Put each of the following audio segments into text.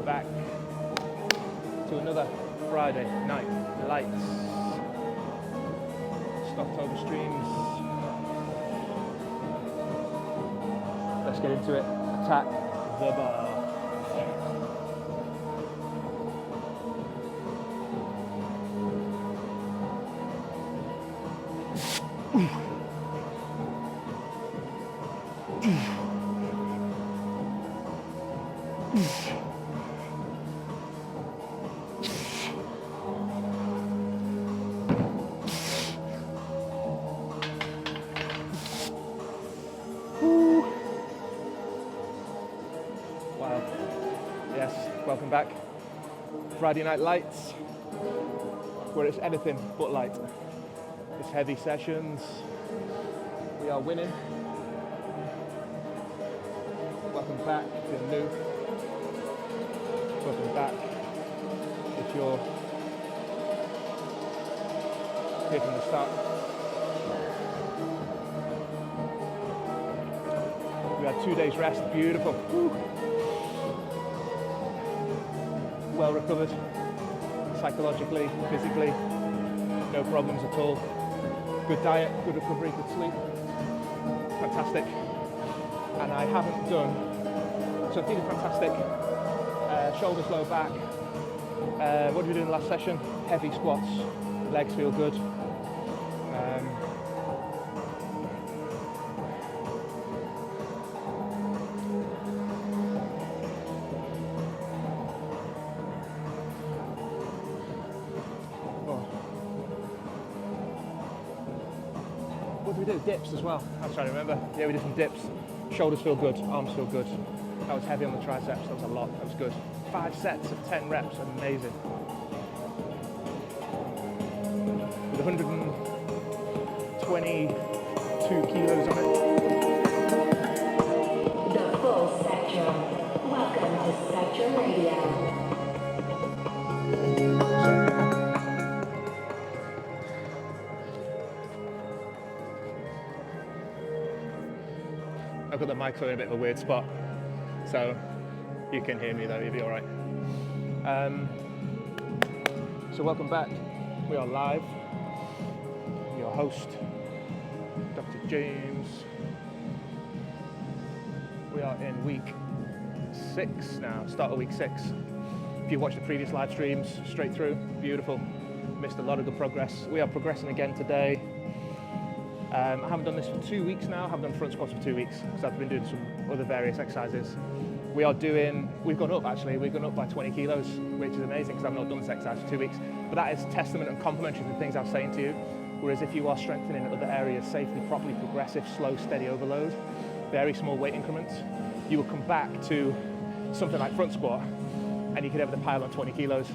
welcome back to another Friday Night Lights October streams. Let's get into it. Attack the bar. Wow. Yes, welcome back. Friday Night Lights, where it's anything but light. It's heavy sessions. We are winning. Welcome back if you're new. Welcome back if you're here from the start. We had 2 days rest, beautiful. Woo. Well recovered, psychologically, physically, no problems at all. Good diet, good recovery, good sleep, fantastic. And I haven't done, so I'm feeling fantastic. Shoulders, low back. What did we do in the last session? Heavy squats, legs feel good. What did we do? Dips as well. I was trying to remember. Yeah, we did some dips. Shoulders feel good, arms feel good. That was heavy on the triceps, that was a lot, that was good. 5 sets of 10 reps, amazing. With 122 kilos on it. The full spectrum. Welcome to Spectrum Radio. I've got the mic in a bit of a weird spot, so you can hear me though, you'll be all right. So welcome back. We are live. Your host, Dr. James. We are in week 6 now, start of week 6. If you watched the previous live streams, straight through, beautiful. Missed a lot of good progress. We are progressing again today. I haven't done this for 2 weeks now. I haven't done front squats for 2 weeks because I've been doing some other various exercises. We've gone up actually, we've gone up by 20 kilos, which is amazing because I've not done this exercise for 2 weeks. But that is testament and complementary to the things I was saying to you. Whereas if you are strengthening in other areas safely, properly, progressive, slow, steady overload, very small weight increments, you will come back to something like front squat and you can have the pile on 20 kilos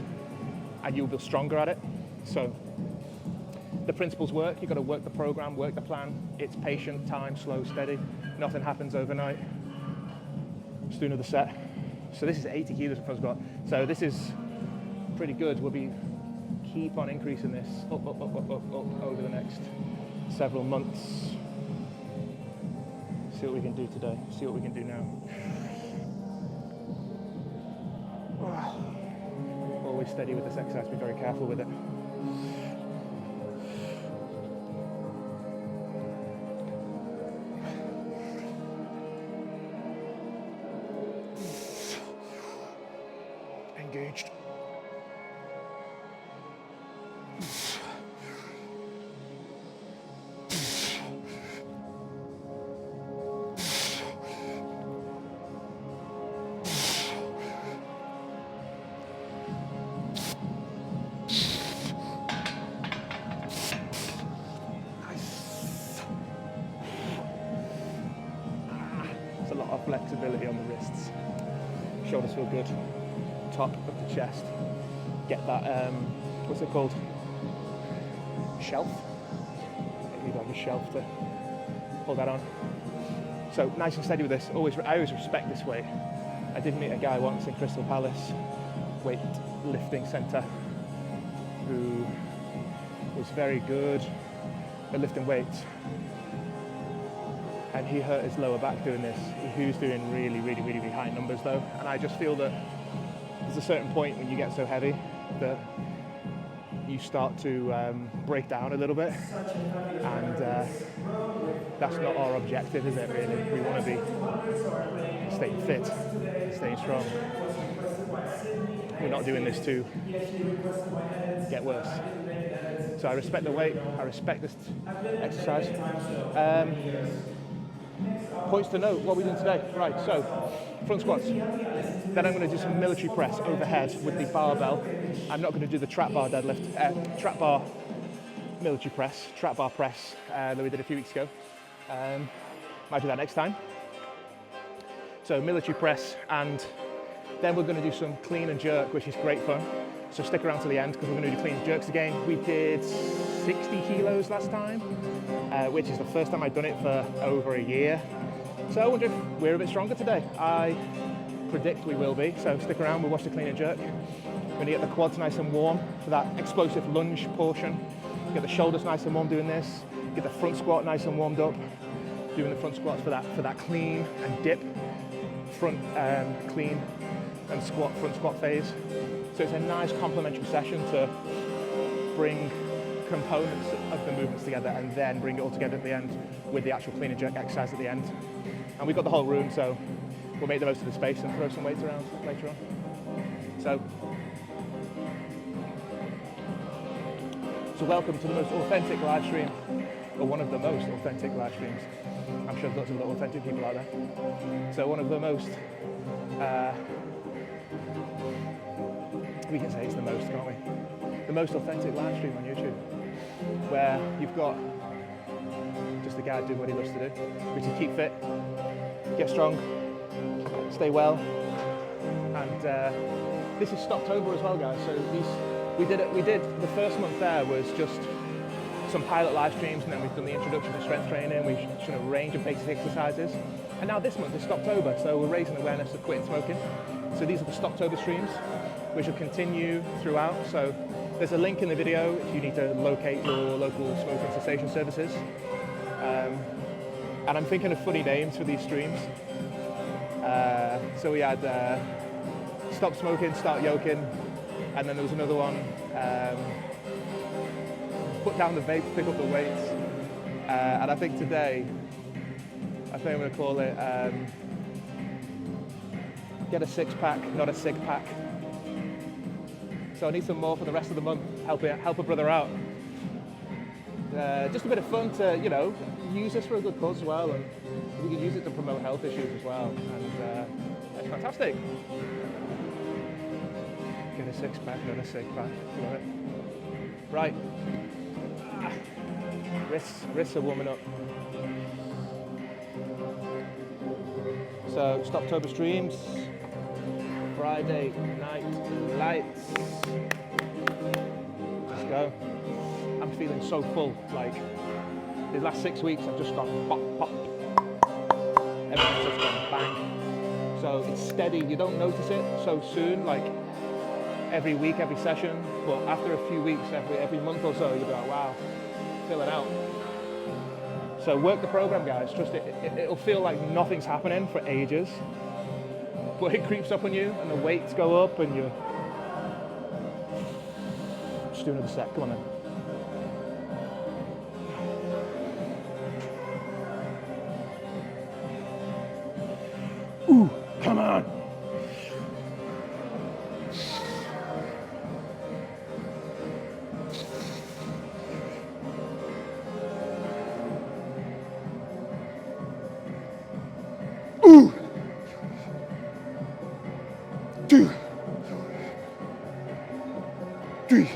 and you'll be stronger at it. So the principles work. You've got to work the program, work the plan. It's patient, time, slow, steady. Nothing happens overnight. Let's do another set. So this is 80 kilos of front squat. So this is pretty good. We'll keep on increasing this up over the next several months. See what we can do today. See what we can do now. Always steady with this exercise. Be very careful with it. Engaged. There's a lot of flexibility on the wrists. Shoulders feel good. Top of the chest. Get that, what's it called? Shelf. You need like a shelf to pull that on. So nice and steady with this. I always respect this weight. I did meet a guy once in Crystal Palace, weight lifting centre, who was very good at lifting weights. And he hurt his lower back doing this. He was doing really high numbers though. And I just feel that there's a certain point when you get so heavy that you start to break down a little bit, and that's not our objective, is it, really? We want to be staying fit, staying strong. We're not doing this to get worse. So I respect the weight, I respect this exercise. Points to note, what are we doing today? Right, so front squats. Then I'm going to do some military press overhead with the barbell. I'm not going to do the trap bar deadlift, trap bar military press, trap bar press that we did a few weeks ago. Might do that next time. So military press, and then we're going to do some clean and jerk, which is great fun. So stick around to the end because we're going to do clean and jerks again. We did 60 kilos last time, which is the first time I've done it for over a year. So I wonder if we're a bit stronger today. I predict we will be, so stick around, we'll watch the clean and jerk. We're going to get the quads nice and warm for that explosive lunge portion. Get the shoulders nice and warm doing this. Get the front squat nice and warmed up. Doing the front squats for that clean and dip, front clean and squat, front squat phase. So it's a nice complementary session to bring components of the movements together and then bring it all together at the end with the actual clean and jerk exercise at the end. And we've got the whole room, so we'll make the most of the space and throw some weights around later on. So welcome to the most authentic live stream, or one of the most authentic live streams. I'm sure there's lots of other authentic people out there. So one of the most, we can say it's the most, can't we? The most authentic live stream on YouTube, where you've got just a guy doing what he loves to do, which is keep fit, get strong, stay well. And this is Stoptober as well, guys. So we did the first month there was just some pilot live streams, and then we've done the introduction to strength training. We've shown a range of basic exercises, and now this month is Stoptober, so we're raising awareness of quitting smoking. So these are the Stoptober streams, which will continue throughout. So there's a link in the video if you need to locate your local smoking cessation services. And I'm thinking of funny names for these streams. So we had Stop Smoking, Start Yoking, and then there was another one, Put Down the Vape, Pick Up the Weights. And I think today, I'm going to call it Get a Six-Pack, Not a Cig-Pack. So I need some more for the rest of the month, help a brother out. Just a bit of fun to, use this for a good cause as well, and we can use it to promote health issues as well, and it's fantastic. Get a six-pack, not a Cig-Pack. Love it. Right. Wrists are warming up. So Stoptober streams, Friday night lights. Let's go. I'm feeling so full. Like the last 6 weeks, I've just gone pop, pop. Everything's just gone bang. So it's steady. You don't notice it so soon, like every week, every session. But after a few weeks, every month or so, you'll be like, wow, fill it out. So work the program, guys. Trust it. It'll feel like nothing's happening for ages, but it creeps up on you, and the weights go up, and you just do another set. Come on then. Ooh, come on. Ooh. 2, 3.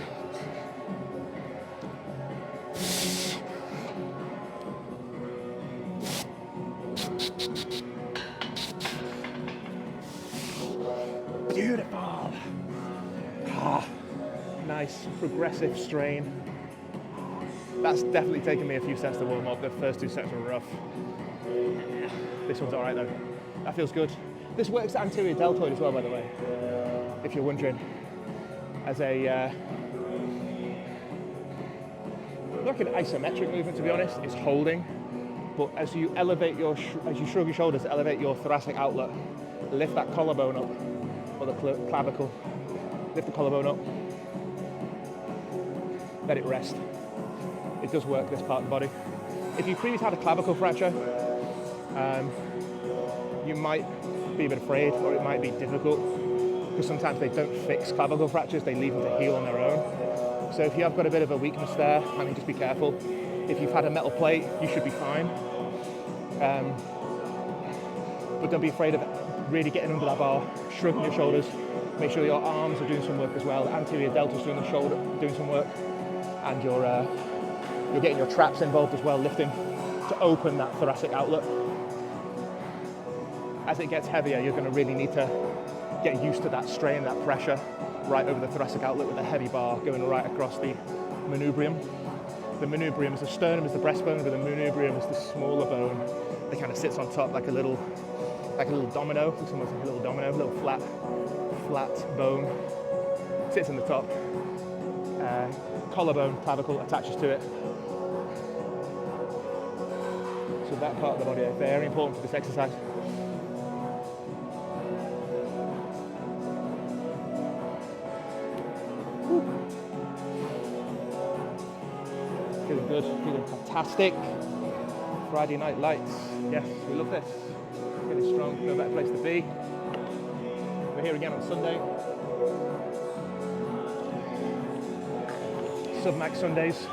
Beautiful. Nice progressive strain. That's definitely taken me a few sets to warm up. The first 2 sets were rough. This one's all right though. That feels good. This works the anterior deltoid as well, by the way, if you're wondering. As a like an isometric movement, to be honest, it's holding. But as you elevate as you shrug your shoulders, elevate your thoracic outlet, lift that collarbone up, or the clavicle. Lift the collarbone up. Let it rest. It does work, this part of the body. If you previously had a clavicle fracture, you might be a bit afraid, or it might be difficult, because sometimes they don't fix clavicle fractures, they leave them to heal on their own. So if you have got a bit of a weakness there, I mean, just be careful. If you've had a metal plate, you should be fine. But don't be afraid of really getting under that bar, shrugging your shoulders, make sure your arms are doing some work as well, anterior delto's doing the shoulder, doing some work, and you're getting your traps involved as well, lifting to open that thoracic outlet. As it gets heavier, you're going to really need to get used to that strain, that pressure right over the thoracic outlet with a heavy bar going right across the manubrium. The manubrium is the sternum, is the breastbone, but the manubrium is the smaller bone that kind of sits on top like a little domino. Looks almost like a little domino, a little flat bone. Sits in the top. Collarbone, clavicle attaches to it. So that part of the body is very important for this exercise. Feeling good, feeling fantastic. Friday night lights. Yes, we love this. Feeling strong, no better place to be. We're here again on Sunday. Sub-max Sundays.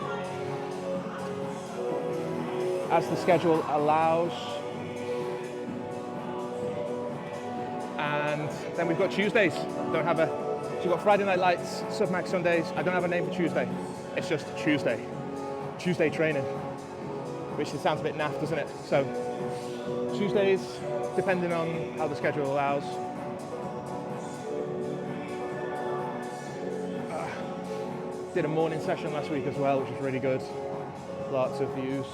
As the schedule allows. And then we've got Tuesdays. So we've got Friday night lights, sub-max Sundays. I don't have a name for Tuesday. It's just Tuesday. Tuesday training, which sounds a bit naff, doesn't it? So Tuesdays, depending on how the schedule allows. Did a morning session last week as well, which was really good. Lots of views.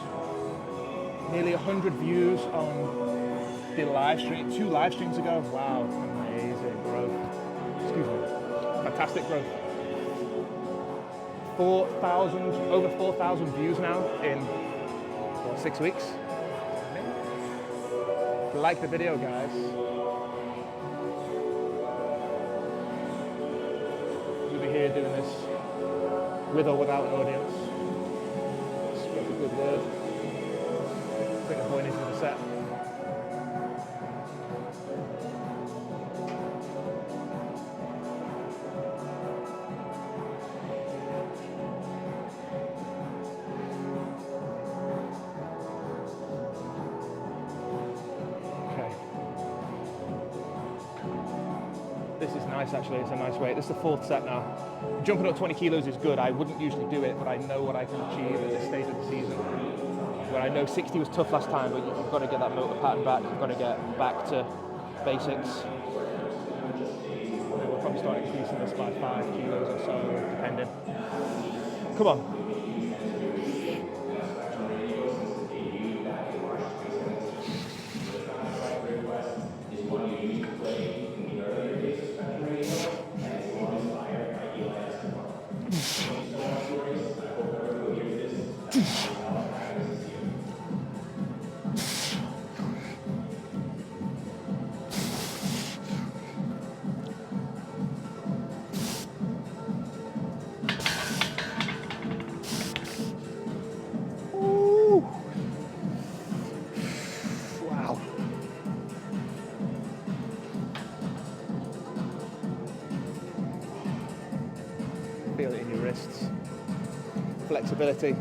Nearly 100 views on the live stream, 2 live streams ago. Wow, amazing growth. Excuse me, fantastic growth. Over 4,000 views now in 6 weeks. If you like the video, guys, we'll be here doing this with or without an audience. Spread a good word. Bring a point into the set. This is nice, actually. It's a nice weight. This is the 4th set now. Jumping up 20 kilos is good. I wouldn't usually do it, but I know what I can achieve at this stage of the season. Where I know 60 was tough last time, but you've got to get that motor pattern back. You've got to get back to basics. We'll probably start increasing this by 5 kilos or so, depending. Come on. Feel it in your wrists. Flexibility,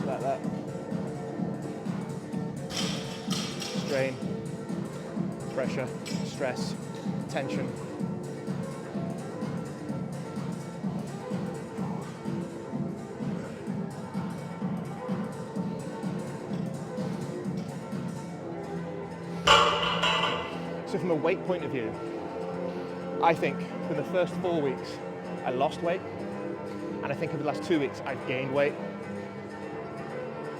like that. Strain, pressure, stress, tension. So from a weight point of view, I think for the first 4 weeks, I lost weight, and I think over the last 2 weeks I've gained weight.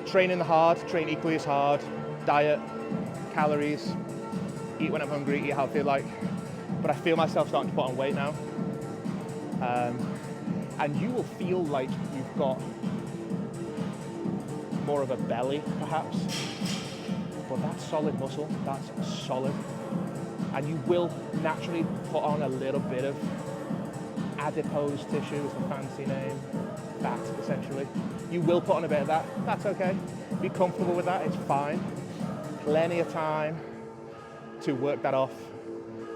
Training hard, train equally as hard, diet, calories, eat when I'm hungry, eat how I feel like, but I feel myself starting to put on weight now. And you will feel like you've got more of a belly, perhaps, but that's solid muscle, that's solid. and you will naturally put on a little bit of adipose tissue, is the fancy name, fat essentially. You will put on a bit of that, that's okay. Be comfortable with that, it's fine. Plenty of time to work that off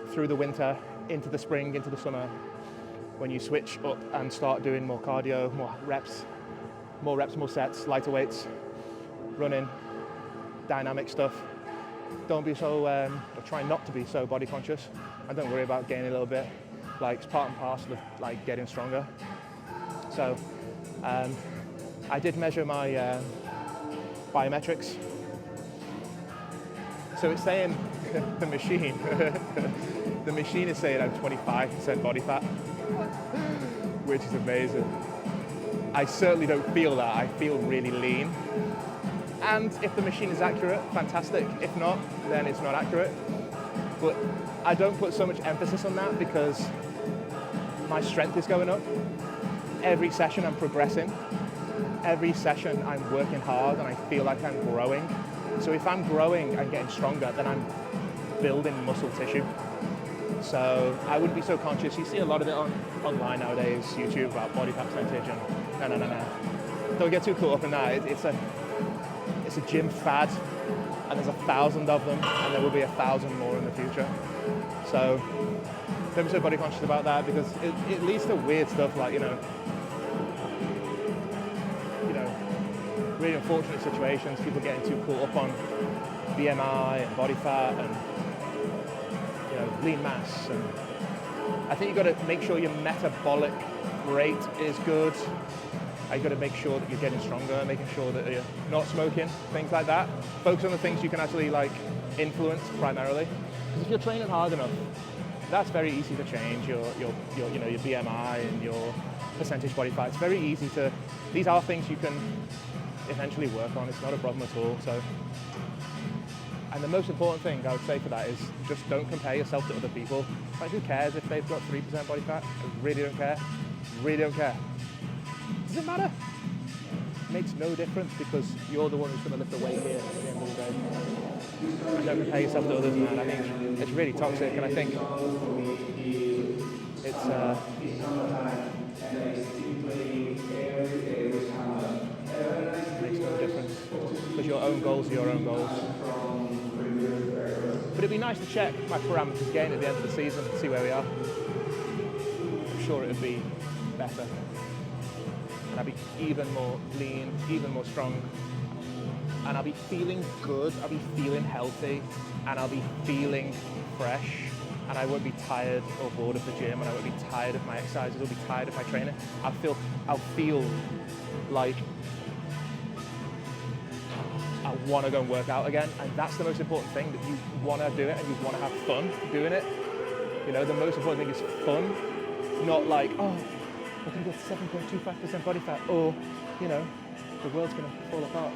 through the winter, into the spring, into the summer, when you switch up and start doing more cardio, more reps, more sets, lighter weights, running, dynamic stuff. Don't be so, or try not to be so body conscious, and don't worry about gaining a little bit. Like, it's part and parcel of like getting stronger. So I did measure my biometrics. So it's saying the machine is saying I'm 25% body fat, which is amazing. I certainly don't feel that. I feel really lean. And if the machine is accurate, fantastic. If not, then it's not accurate. But I don't put so much emphasis on that because my strength is going up. Every session I'm progressing. Every session I'm working hard and I feel like I'm growing. So if I'm growing and getting stronger, then I'm building muscle tissue. So I wouldn't be so conscious. You see a lot of it online nowadays, YouTube, about body fat percentage, and no. Don't get too caught up in that. It's a gym fad, and there's 1,000 of them, and there will be 1,000 more in the future. So don't be so body conscious about that, because it leads to weird stuff like, really unfortunate situations, people getting too caught up on BMI and body fat and lean mass. And I think you've got to make sure your metabolic rate is good. You've got to make sure that you're getting stronger, making sure that you're not smoking, things like that. Focus on the things you can actually influence primarily. Because if you're training hard enough, that's very easy to change your BMI and your percentage body fat. It's very easy to, these are things you can eventually work on. It's not a problem at all. So, and the most important thing I would say for that is just don't compare yourself to other people. Like, who cares if they've got 3% body fat? I really don't care. Really don't care. Does it matter? It makes no difference, because you're the one who's going to lift the weight here at the end of the day. And don't compare yourself to others, man. I think it's really toxic, and I think it's makes no difference, because your own goals are your own goals. But it'd be nice to check my parameters again at the end of the season to see where we are. I'm sure it would be better. And I'll be even more lean, even more strong. And I'll be feeling good, I'll be feeling healthy, and I'll be feeling fresh. And I won't be tired or bored of the gym, and I won't be tired of my exercises, I'll be tired of my training. I'll feel like I want to go and work out again. And that's the most important thing, that you want to do it and you want to have fun doing it. The most important thing is fun, not like, oh, we're going to get 7.25% body fat, or, the world's going to fall apart.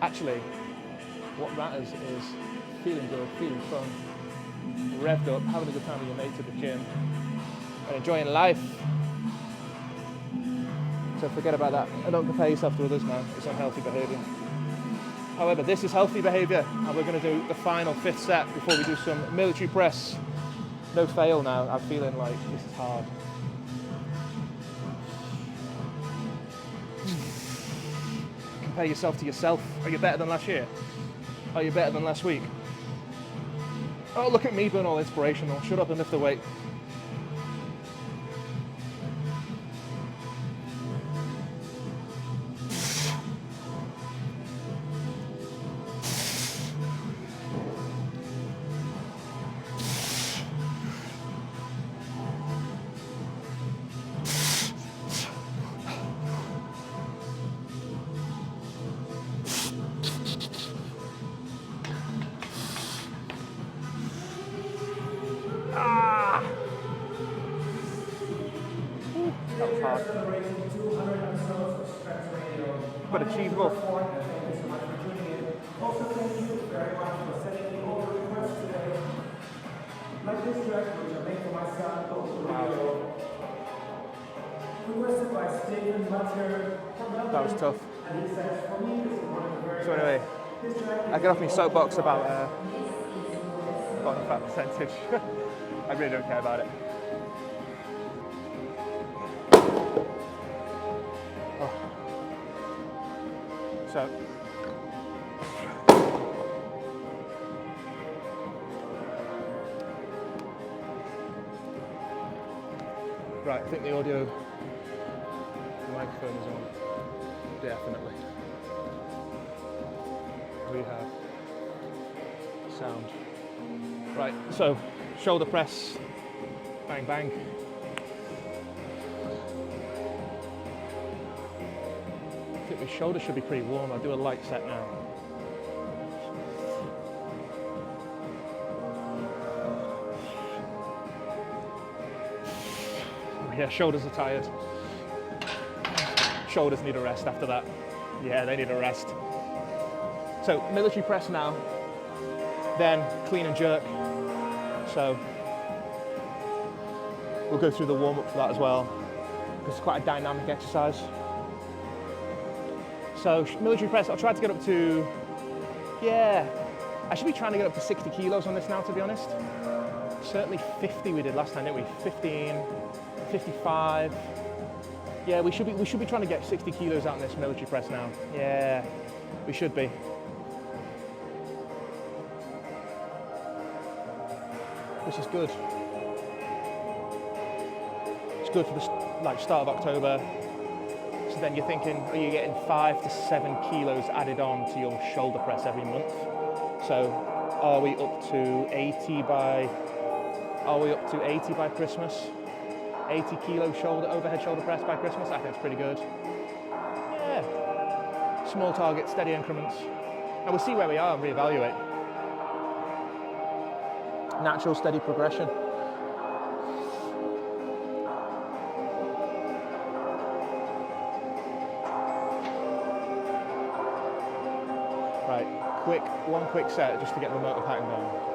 Actually, what matters is feeling good, feeling fun, revved up, having a good time with your mates at the gym, and enjoying life. So forget about that, and don't compare yourself to others, man. It's unhealthy behaviour. However, this is healthy behaviour, and we're going to do the final 5th set before we do some military press. No fail now. I'm feeling like this is hard. Compare yourself to yourself. Are you better than last year? Are you better than last week? Oh, look at me being all inspirational. Shut up and lift the weight. That was hard. But achievable. Also, thank you very much for sending me all the requests today. Like this track, which I made for my son, Wow. requested by Stephen Mutter from Belgium. That was tough. And he says, for me, this is one of the very So anyway, this track I get off my soapbox about body fat percentage. I really don't care about it. Oh. So, right, I think the audio, the microphone is on. Definitely. We have sound. Right, so shoulder press, bang, bang. I think my shoulder should be pretty warm. I'll do a light set now. Yeah, shoulders are tired. Shoulders need a rest after that. Yeah, they need a rest. So military press now, then clean and jerk. So we'll go through the warm up for that as well, because it's quite a dynamic exercise. So military press, I'll try to get up to, yeah, I should be trying to get up to 60 kilos on this now, to be honest. Certainly 50 we did last time, didn't we? 15, 55. Yeah, we should be trying to get 60 kilos out in this military press now. Yeah, we should be. Which is good. It's good for the start of October. So then you're thinking, are you getting 5 to 7 kilos added on to your shoulder press every month? So are we up to 80 by Christmas? 80 kilo overhead shoulder press by Christmas? I think it's pretty good. Yeah. Small target, steady increments. And we'll see where we are and reevaluate. Natural, steady progression. Right, one quick set just to get the motor pattern going.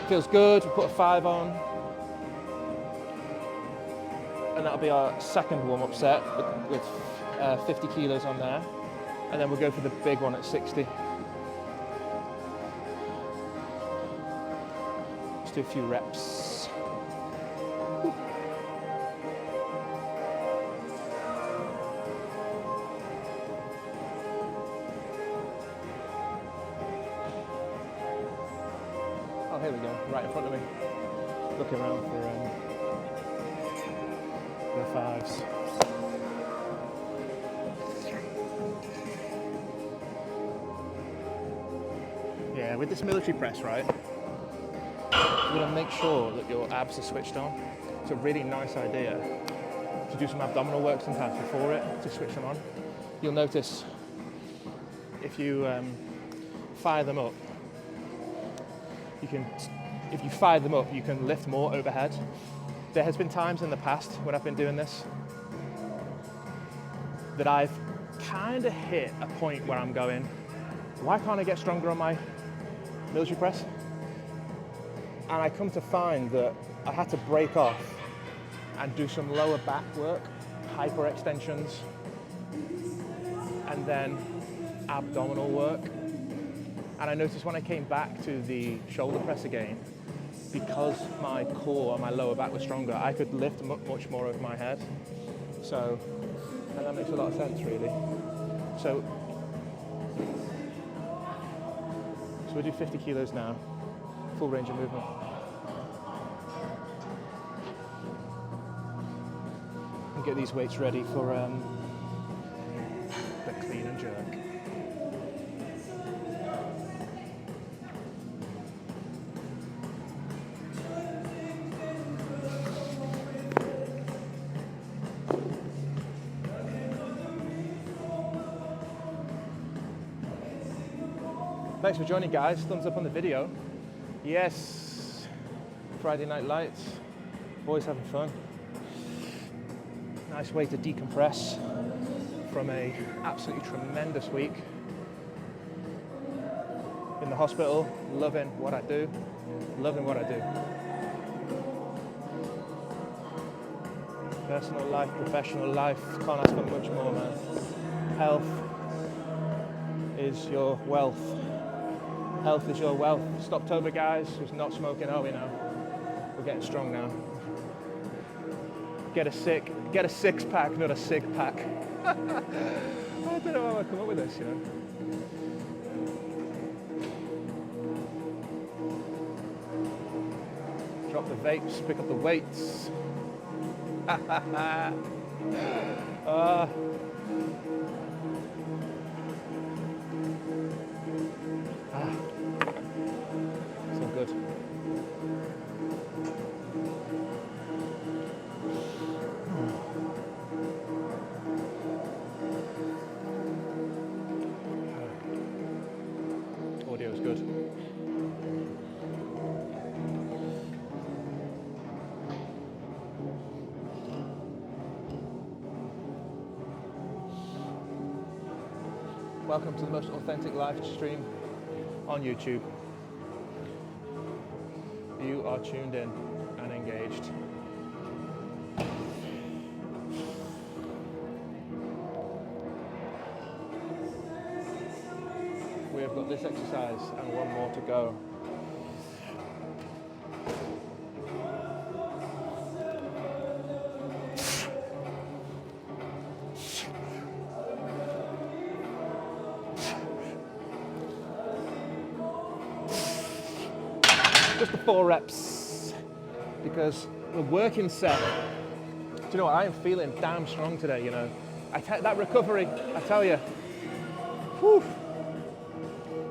Feels good, we'll put a 5 on. And that'll be our second warm-up set with 50 kilos on there. And then we'll go for the big one at 60. Let's do a few reps. Oh, here we go, right in front of me. Looking around for the 5s. Yeah, with this military press, right, you want to make sure that your abs are switched on. It's a really nice idea to do some abdominal work sometimes before it, to switch them on. You'll notice if you fire them up, if you fire them up, you can lift more overhead. There has been times in the past when I've been doing this that I've kind of hit a point where I'm going, why can't I get stronger on my military press? And I come to find that I had to break off and do some lower back work, hyperextensions, and then abdominal work. And I noticed when I came back to the shoulder press again, because my core and my lower back was stronger, I could lift much more over my head. So, and that makes a lot of sense, really. So we'll do 50 kilos now, full range of movement. And get these weights ready for the clean and jerk. Thanks for joining, guys. Thumbs up on the video. Yes, Friday Night Lights. Boys having fun. Nice way to decompress from a absolutely tremendous week in the hospital, loving what I do, loving what I do. Personal life, professional life, can't ask for much more, man. Health is your wealth. Health is your wealth. Stoptober, guys, who's not smoking, are we now? We're getting strong now. Get a six-pack, not a Cig-Pack. I don't know how I come up with this, you know. Drop the vapes, pick up the weights. So good. Audio is good. Welcome to the most authentic live stream on YouTube. You are tuned in and engaged. We have got this exercise and one more to go. Just the 4 reps, because the working set, do you know what, I am feeling damn strong today, you know. That recovery, I tell you, whew,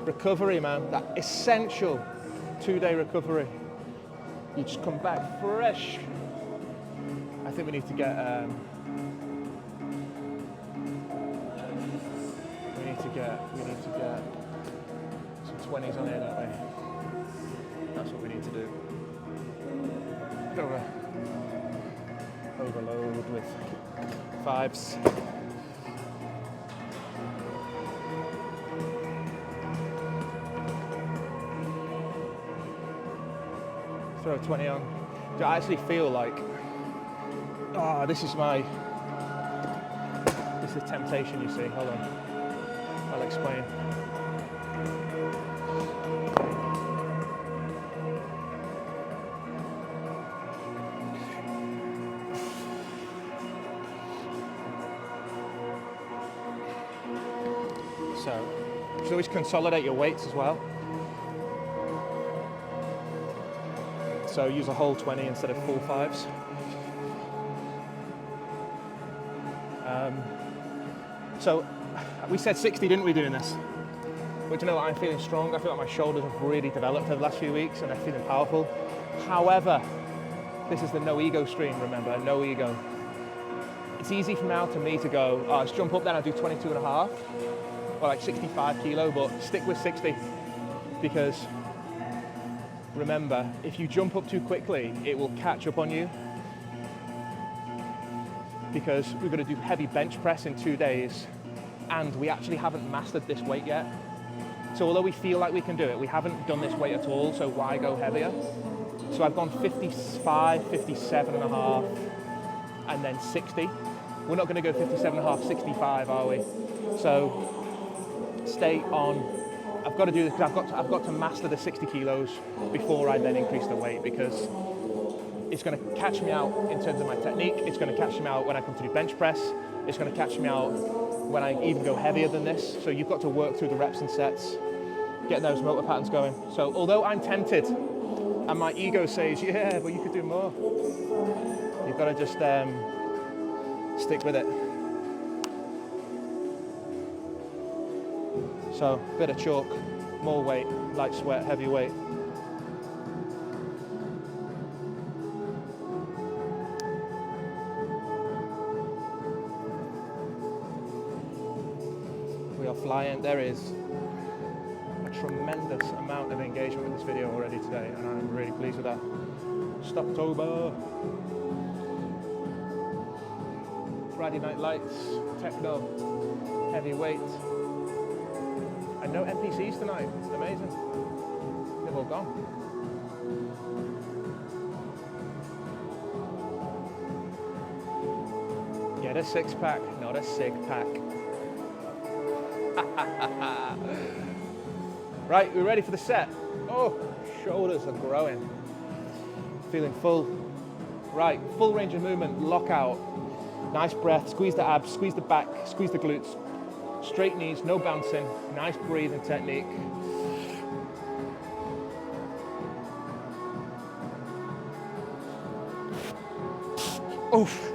recovery, man, that essential 2-day recovery. You just come back fresh. I think we need to get, we need to get some 20s on here, don't we? That's what we need to do. Don't overload with 5s. Throw a 20 on. Do I actually feel like, this is temptation, you see. Hold on. I'll explain. So you should always consolidate your weights as well. So use a whole 20 instead of full 5s. So we said 60, didn't we, doing this? But you know what, I'm feeling strong. I feel like my shoulders have really developed over the last few weeks and I'm feeling powerful. However, this is the no ego stream, remember, no ego. It's easy from now to me to go, let's jump up then, I'll do 22.5. Or like 65 kilo, but stick with 60, because remember, if you jump up too quickly, it will catch up on you, because we're going to do heavy bench press in 2 days and we actually haven't mastered this weight yet. So although we feel like we can do it, we haven't done this weight at all, so why go heavier? So I've gone 55, 57.5 and then 60. We're not going to go 57.5, 65, are we? So stay on. I've got to do this because I've got to master the 60 kilos before I then increase the weight, because it's going to catch me out in terms of my technique. It's going to catch me out when I come to do bench press. It's going to catch me out when I even go heavier than this. So you've got to work through the reps and sets, get those motor patterns going. So although I'm tempted and my ego says, yeah, but you could do more, you've got to just stick with it. So, bit of chalk, more weight, light sweat, heavy weight. We are flying. There is a tremendous amount of engagement with this video already today, and I'm really pleased with that. Stoptober. Friday Night Lights, techno, heavy weight. And no NPCs tonight. Amazing. They've all gone. Get a six-pack, not a Cig-Pack. Right, we're ready for the set. Oh, shoulders are growing. Feeling full. Right, full range of movement, lock out. Nice breath, squeeze the abs, squeeze the back, squeeze the glutes. Straight knees, no bouncing. Nice breathing technique. Oof.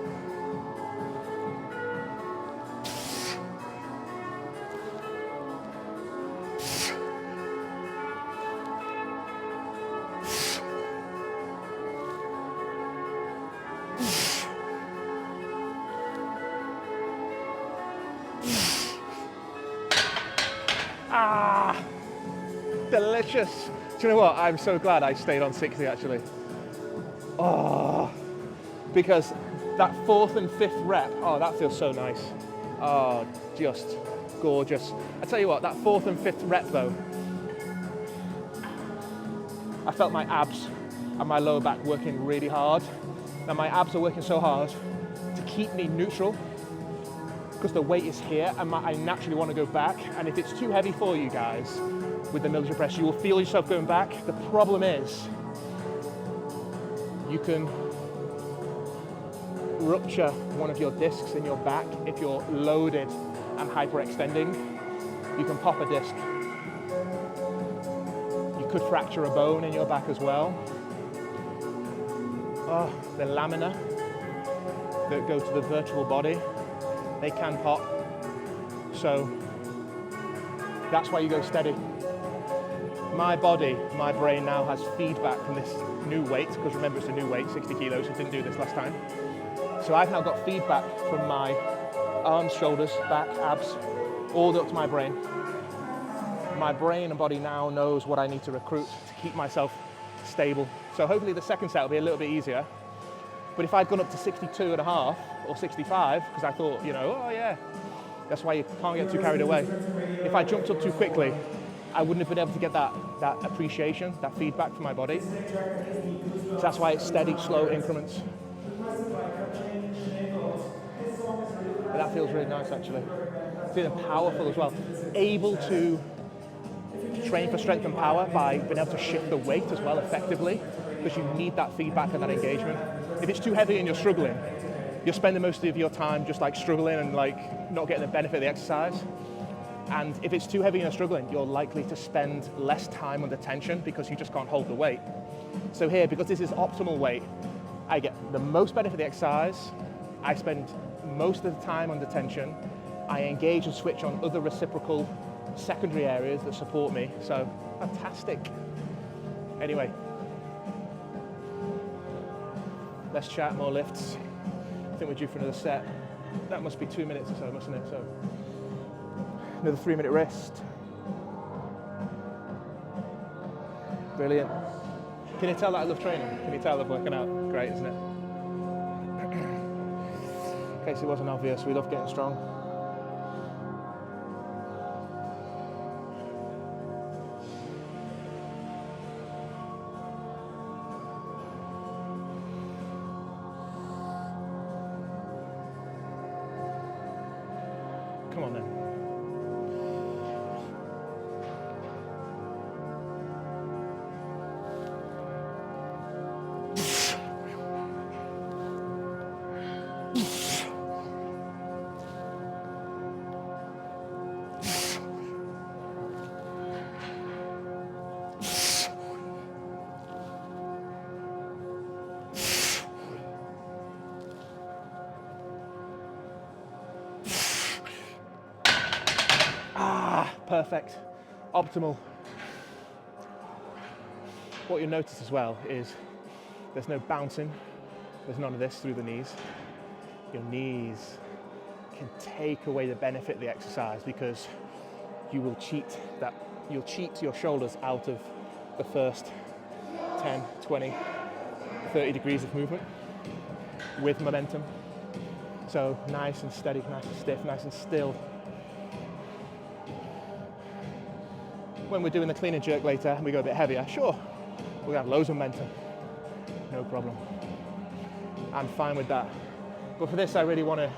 Ah, delicious. Do you know what? I'm so glad I stayed on 60 actually. Oh, because that fourth and fifth rep, oh, that feels so nice. Oh, just gorgeous. I tell you what, that fourth and fifth rep though, I felt my abs and my lower back working really hard. Now my abs are working so hard to keep me neutral because the weight is here and I naturally want to go back. And if it's too heavy for you guys with the military press, you will feel yourself going back. The problem is you can rupture one of your discs in your back if you're loaded and hyperextending. You can pop a disc. You could fracture a bone in your back as well. Oh, the lamina that go to the vertebral body, they can pop. So that's why you go steady. My body, my brain now has feedback from this new weight, because remember it's a new weight, 60 kilos, I didn't do this last time. So I've now got feedback from my arms, shoulders, back, abs, all up to my brain. My brain and body now knows what I need to recruit to keep myself stable. So hopefully the second set will be a little bit easier. But if I'd gone up to 62.5 or 65, because I thought, you know, oh yeah, that's why you can't get too carried away. If I jumped up too quickly, I wouldn't have been able to get that appreciation, that feedback from my body. So that's why it's steady, slow increments. But that feels really nice actually. Feeling powerful as well. Able to train for strength and power by being able to shift the weight as well effectively, because you need that feedback and that engagement. If it's too heavy and you're struggling, you're spending most of your time just like struggling and like not getting the benefit of the exercise. And if it's too heavy and you're struggling, you're likely to spend less time under tension because you just can't hold the weight. So here, because this is optimal weight, I get the most benefit of the exercise. I spend most of the time under tension. I engage and switch on other reciprocal secondary areas that support me. So fantastic. Anyway, let's chat, more lifts. I think we're due for another set. That must be 2 minutes or so, mustn't it? So another 3-minute rest. Brilliant. Can you tell that I love training? Can you tell I love working out? Great, isn't it? In case it wasn't obvious, we love getting strong. Come on then. Perfect, optimal. What you'll notice as well is there's no bouncing, there's none of this through the knees. Your knees can take away the benefit of the exercise because you will you'll cheat your shoulders out of the first 10, 20, 30 degrees of movement with momentum. So nice and steady, nice and stiff, nice and still. When we're doing the clean and jerk later and we go a bit heavier, sure, we're gonna have loads of momentum, no problem. I'm fine with that. But for this, I really want to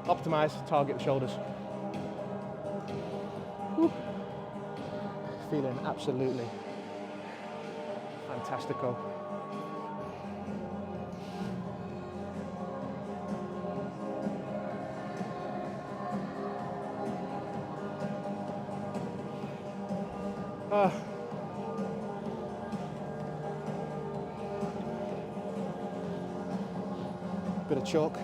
optimize, target the shoulders. Whew. Feeling absolutely fantastical. Bit of chalk.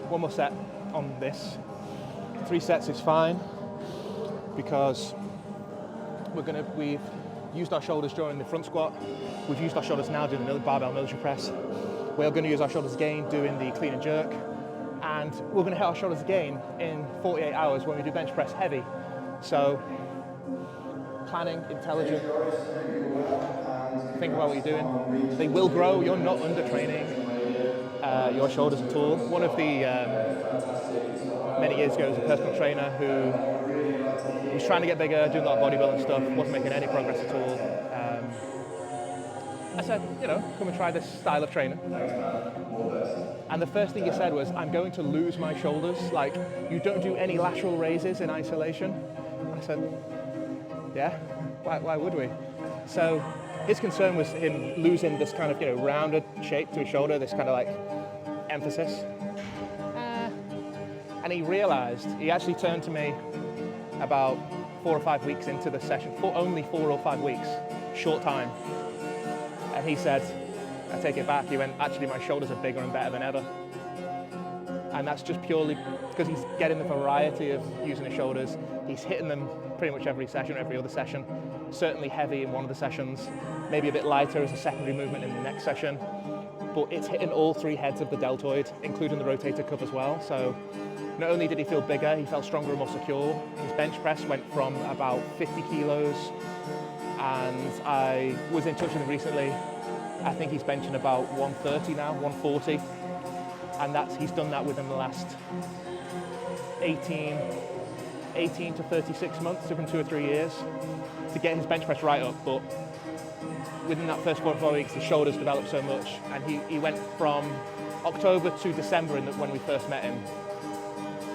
One more set on this. 3 sets is fine because we've used our shoulders during the front squat. We've used our shoulders now doing the barbell military press. We're going to use our shoulders again doing the clean and jerk. And we're going to hit our shoulders again in 48 hours when we do bench press heavy. So planning, intelligent, think about what you're doing. They will grow, you're not under training your shoulders at all. One of the, many years ago, was a personal trainer who was trying to get bigger, doing a lot of bodybuilding stuff, wasn't making any progress at all. I said, you know, come and try this style of training. And the first thing he said was, I'm going to lose my shoulders. Like, you don't do any lateral raises in isolation. I said, yeah, why would we? So his concern was him losing this kind of, you know, rounded shape to his shoulder, this kind of like emphasis. And he realized, he actually turned to me about 4 or 5 weeks into the session, only 4 or 5 weeks, short time. And he said, I take it back, he went, actually my shoulders are bigger and better than ever. And that's just purely because he's getting the variety of using his shoulders. He's hitting them pretty much every session, every other session. Certainly heavy in one of the sessions, maybe a bit lighter as a secondary movement in the next session. But it's hitting all 3 heads of the deltoid, including the rotator cuff as well. So not only did he feel bigger, he felt stronger and more secure. His bench press went from about 50 kilos, and I was in touch with him recently. I think he's benching about 130 now, 140. And he's done that within the last 18 to 36 months, took him 2 or 3 years to get his bench press right up. But within that first 4 or 5 weeks, his shoulders developed so much. And he went from October to December when we first met him.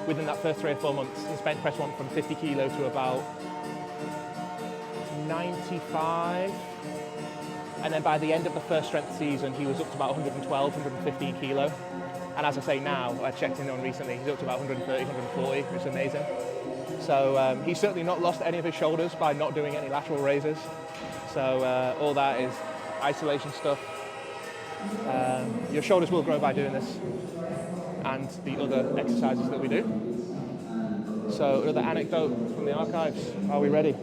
Within that first 3 or 4 months, his bench press went from 50 kilo to about 95. And then by the end of the first strength season, he was up to about 112, 115 kilo. And as I say now, I checked in on recently, he's up to about 130, 140, which is amazing. So he's certainly not lost any of his shoulders by not doing any lateral raises. So all that is isolation stuff. Your shoulders will grow by doing this and the other exercises that we do. So another anecdote from the archives. Are we ready?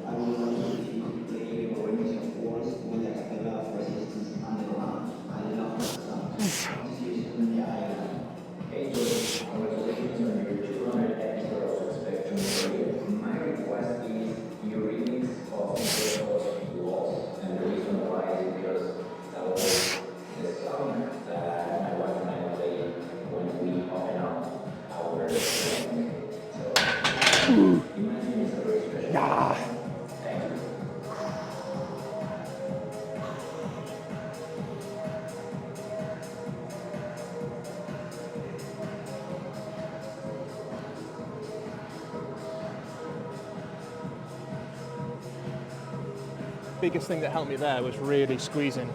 Biggest thing that helped me there was really squeezing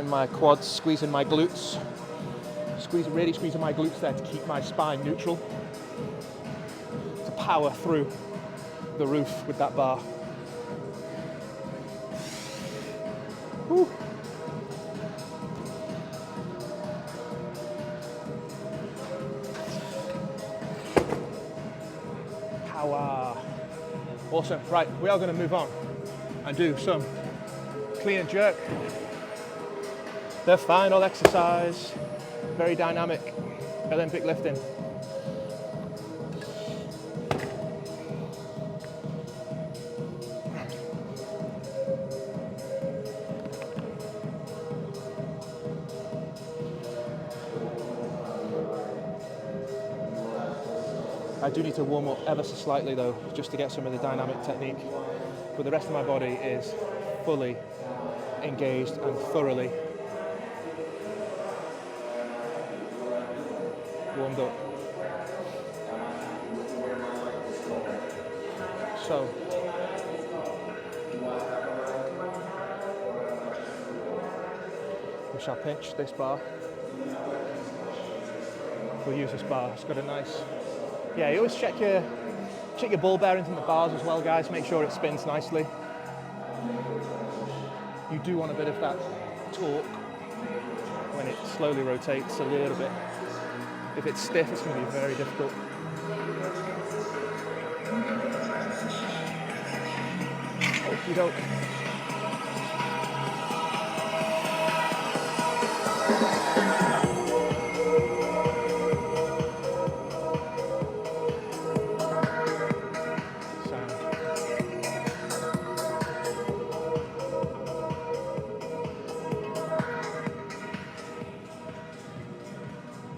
my quads, squeezing my glutes, really squeezing my glutes there to keep my spine neutral, to power through the roof with that bar. Woo. Power. Awesome. Right, we are going to move on and do some clean and jerk. The final exercise, very dynamic, Olympic lifting. I do need to warm up ever so slightly though, just to get some of the dynamic technique. But the rest of my body is fully engaged and thoroughly warmed up. So, we shall pinch this bar. We'll use this bar. It's got a nice, yeah, you always check your ball bearings in the bars as well, guys. Make sure it spins nicely. You do want a bit of that torque when it slowly rotates a little bit. If it's stiff, it's going to be very difficult. Okie doke.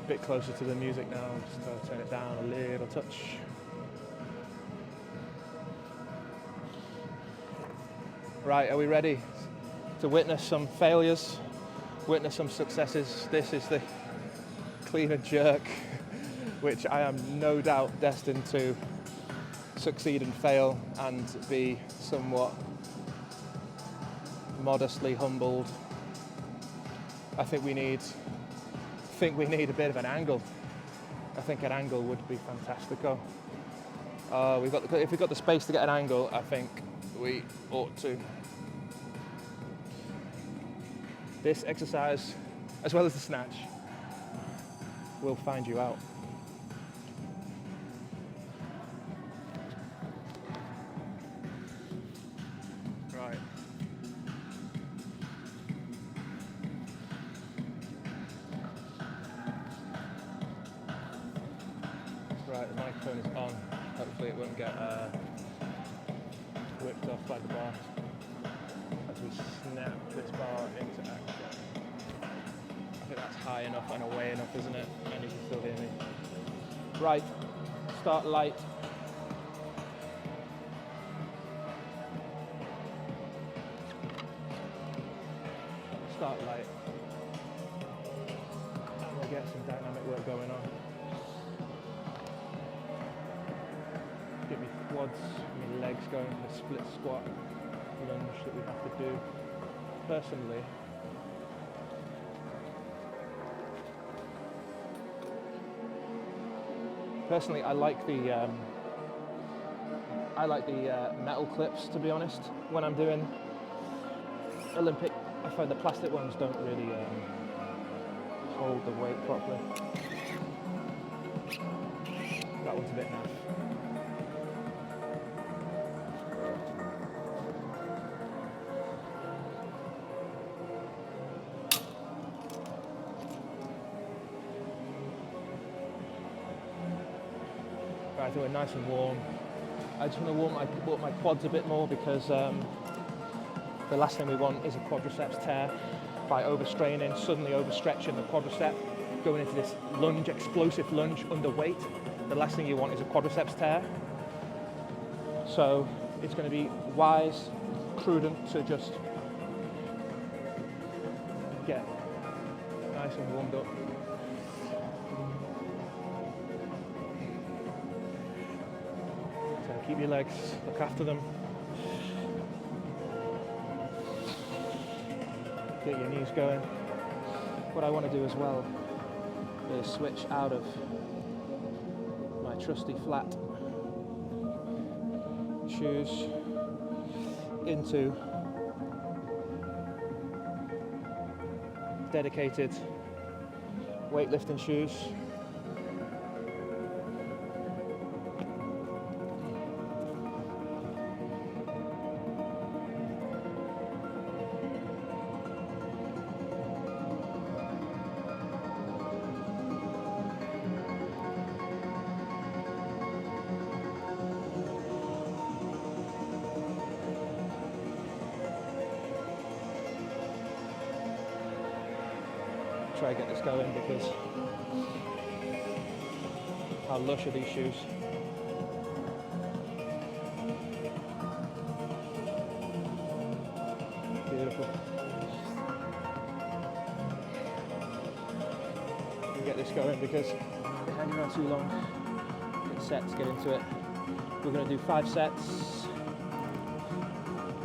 Bit closer to the music now, just turn it down a little touch. Right, are we ready to witness some failures, witness some successes? This is the clean and jerk, which I am no doubt destined to succeed and fail and be somewhat modestly humbled. I think we need a bit of an angle. I think an angle would be fantastico. If we've got the space to get an angle, I think we ought to. This exercise, as well as the snatch, will find you out. Right. Right, the microphone is on. Hopefully it won't get whipped off by the bar as we snap this bar into action. I think that's high enough and away enough, isn't it? And you can still hear me. Right, start light. Start light. And we'll get some dynamic work going on. Get me quads, my legs going for the split squat lunge that we have to do. Personally, I like the metal clips, to be honest. When I'm doing Olympic, I find the plastic ones don't really hold the weight properly. That one's a bit naff. I think we're nice and warm. I just want to warm my quads a bit more because the last thing we want is a quadriceps tear by overstraining, suddenly overstretching the quadricep, going into this lunge, explosive lunge under weight. The last thing you want is a quadriceps tear. So it's going to be wise, prudent to just get nice and warmed up. Keep your legs, look after them. Get your knees going. What I want to do as well is switch out of my trusty flat shoes into dedicated weightlifting shoes. try and get this going because how lush are these shoes. Beautiful. We get this going because they hang around too long. Get set to get into it. We're going to do 5 sets,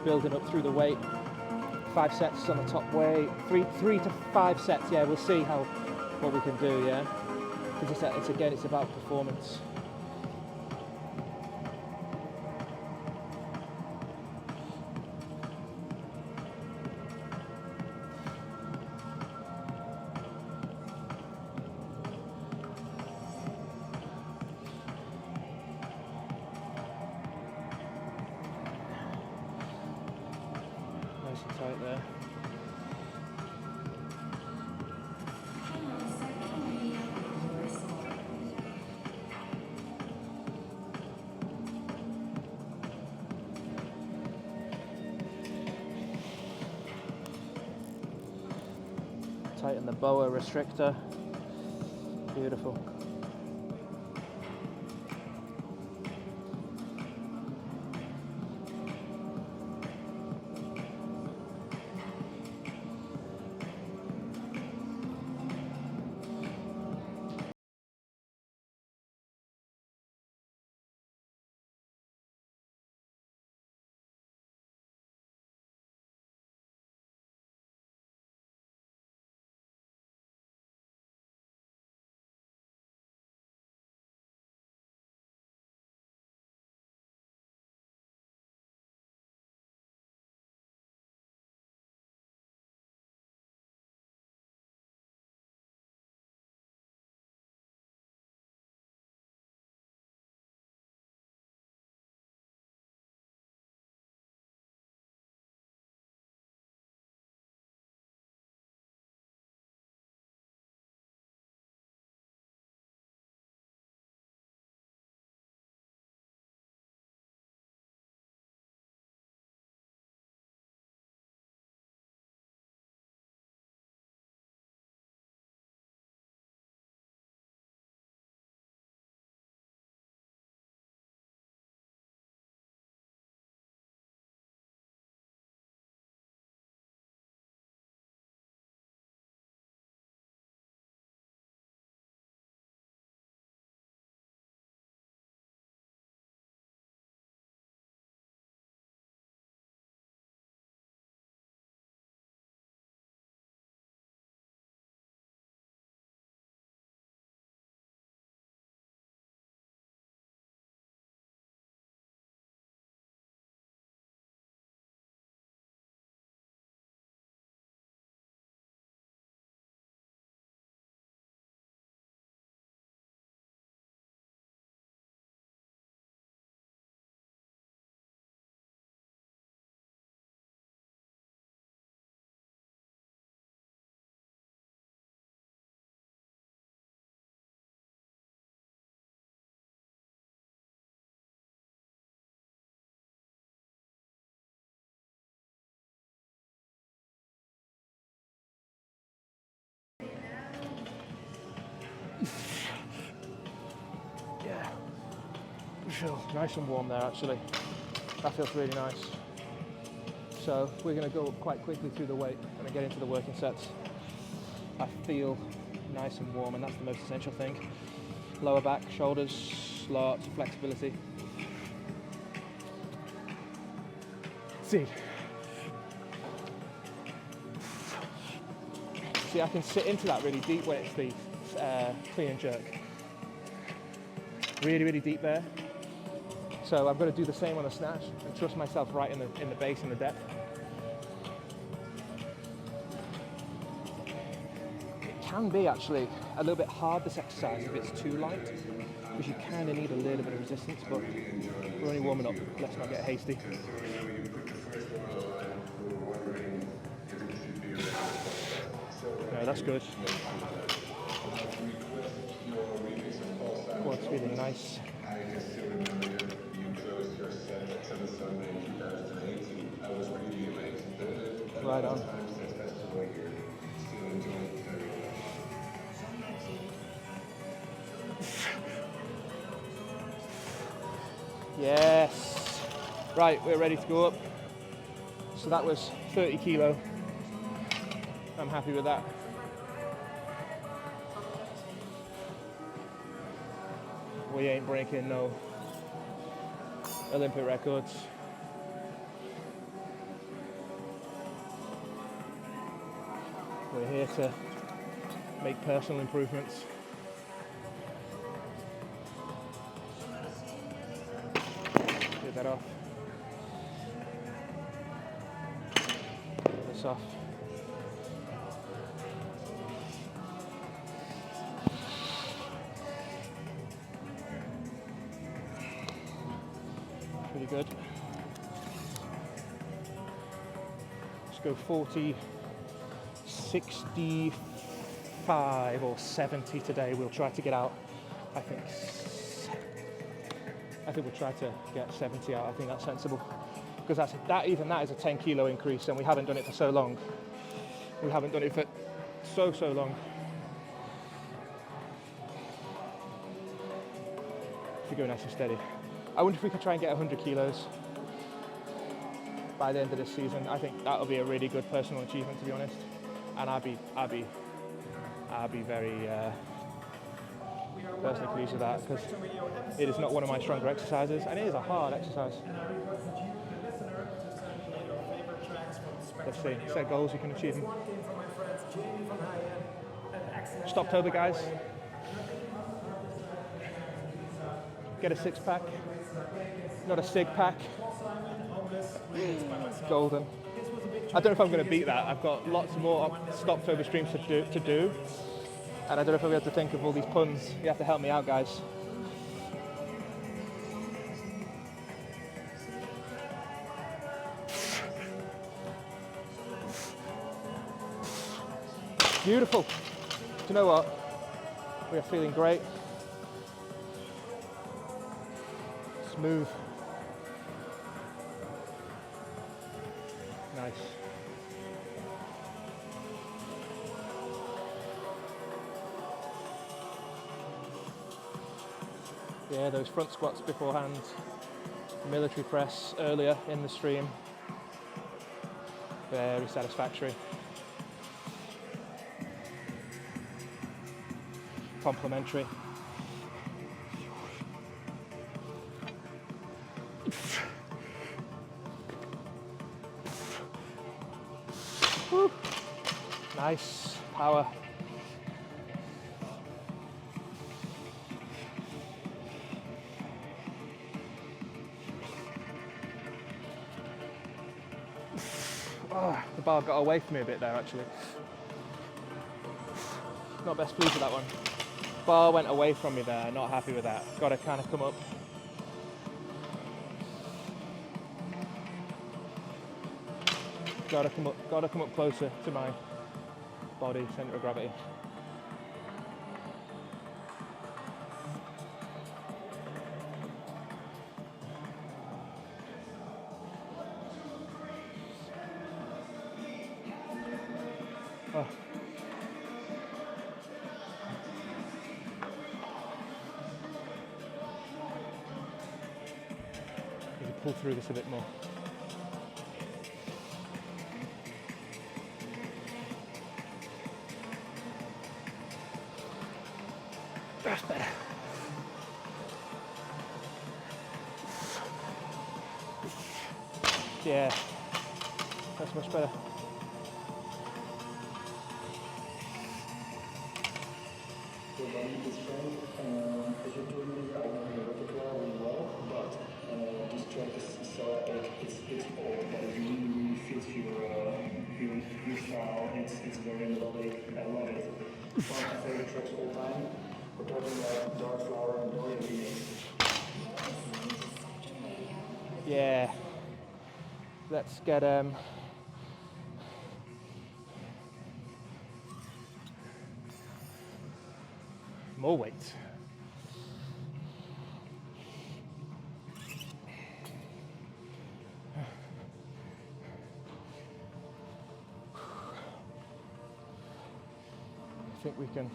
building up through the weight. 5 sets on the top weight, 3 to 5 sets. Yeah, we'll see what we can do. Yeah, because it's about performance. Nice and tight there. Tighten the boa restrictor. Beautiful. Yeah, feel nice and warm there actually. That feels really nice. So we're going to go quite quickly through the weight and then get into the working sets. I feel nice and warm, and that's the most essential thing. Lower back, shoulders, lots of flexibility. See, I can sit into that really deep when it's the clean and jerk. Really, really deep there. So I'm going to do the same on the snatch and trust myself right in the base and the depth. It can be actually a little bit hard, this exercise, if it's too light, because you kind of need a little bit of resistance, but we're only warming up. Let's not get hasty. No, that's good. Quad's feeling nice. Right on. Yes. Right, we're ready to go up. So that was 30 kilo. I'm happy with that. We ain't breaking no Olympic records. We're here to make personal improvements. Get that off. Get this off. Pretty good. Let's go 40, 65 or 70 today. We'll try to get out, I think we'll try to get 70 out. I think that's sensible. Because even that is a 10 kilo increase, and we haven't done it for so long. We haven't done it for so long. If we go nice and steady. I wonder if we could try and get 100 kilos by the end of this season. I think that'll be a really good personal achievement, to be honest. And I'll be very personally pleased with that, because it is not one of my stronger exercises, and it is a hard exercise. Let's see, set goals, you can achieve them. Stoptober, guys. Get a six-pack, not a Cig-Pack. Golden. I don't know if I'm going to beat that. I've got lots more Stoptober streams to do, and I don't know if I'll be able to think of all these puns. You have to help me out, guys. Beautiful. Do you know what? We are feeling great. Smooth. Nice. Yeah, those front squats beforehand, military press earlier in the stream, very satisfactory. Complimentary. Woo. Nice power. Oh, the bar got away from me a bit there, actually. Not best pleased with that one. Bar went away from me there, not happy with that. Got to kind of come up. Got to come up closer to my body centre of gravity. Oh. Need to pull through this a bit more. That's better. Yeah, that's much better. Your body is strong. As you're doing it, I know your repertoire really well, but this track is so epic. It's old, but it really fits your style. It's very melodic. I love it. One of my favorite tracks of all time. We're talking about Dark Flower and Gloria remix. Yeah. Let's get more weight. I think we can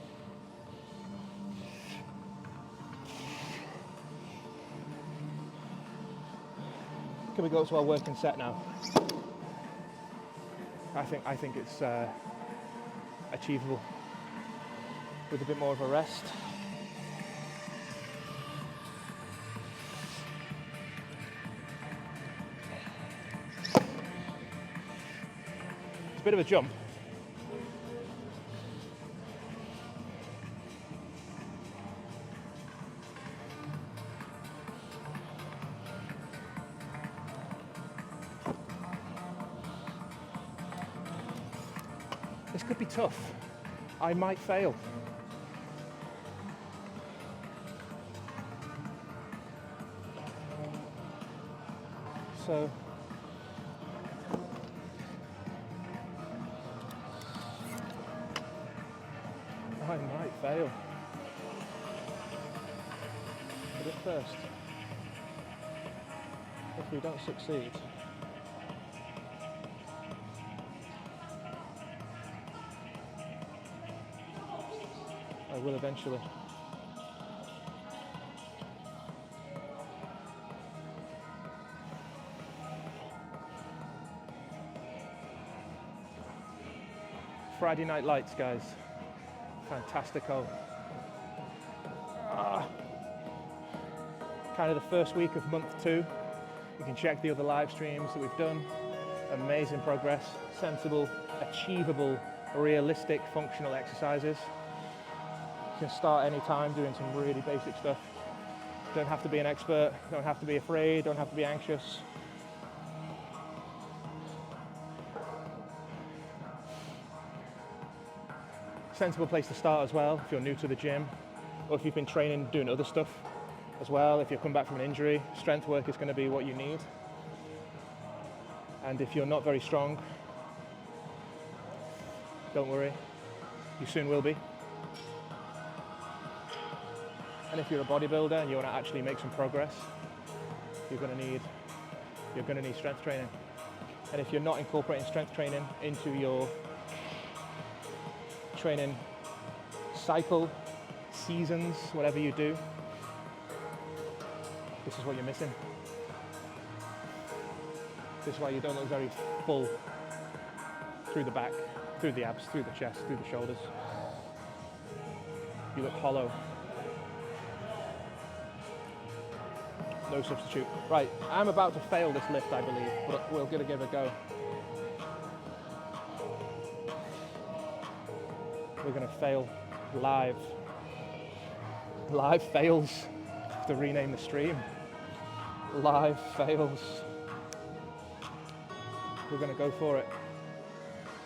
Can we go to our working set now? I think it's achievable with a bit more of a rest. It's a bit of a jump. This could be tough. I might fail. So I might fail. But at first, if we don't succeed, I will eventually. Friday Night Lights, guys. Fantastico. Kind of the first week of month 2. You can check the other live streams that we've done. Amazing progress, sensible, achievable, realistic, functional exercises. You can start any time doing some really basic stuff. Don't have to be an expert, don't have to be afraid, don't have to be anxious. Sensible place to start as well if you're new to the gym, or if you've been training doing other stuff as well. If you've come back from an injury, strength work is going to be what you need. And if you're not very strong, don't worry, you soon will be. And if you're a bodybuilder and you want to actually make some progress, you're going to need strength training. And if you're not incorporating strength training into your training cycle, seasons, whatever you do, this is what you're missing. This is why you don't look very full through the back, through the abs, through the chest, through the shoulders. You look hollow. No substitute. Right, I'm about to fail this lift, I believe, but we're going to give it a go. We're going to fail live. Live fails. I have to rename the stream. Live fails. We're going to go for it.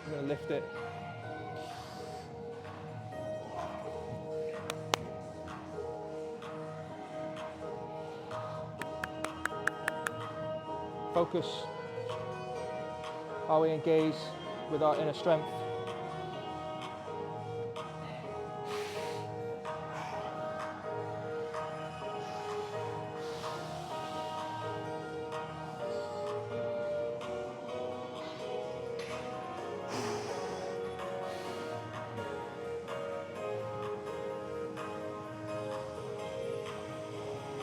We're going to lift it. Focus. Are we engaged with our inner strength?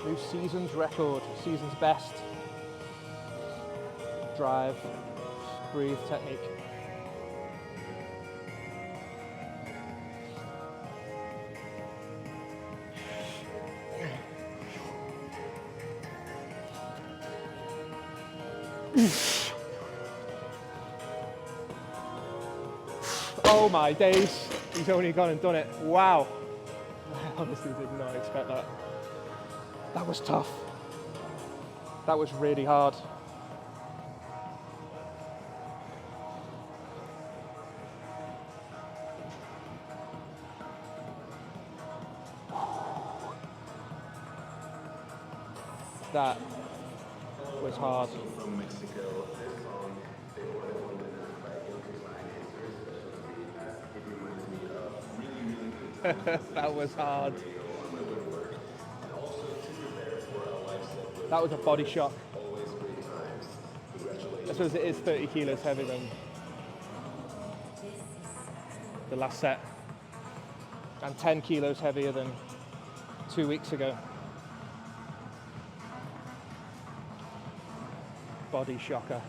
New season's record, season's best. Drive, breathe technique. Oh my days, he's only gone and done it. Wow. I honestly did not expect that. That was tough. That was really hard. That was hard. That was hard. That was a body shock. I suppose it is 30 kilos heavier than the last set, and 10 kilos heavier than 2 weeks ago. body shocker.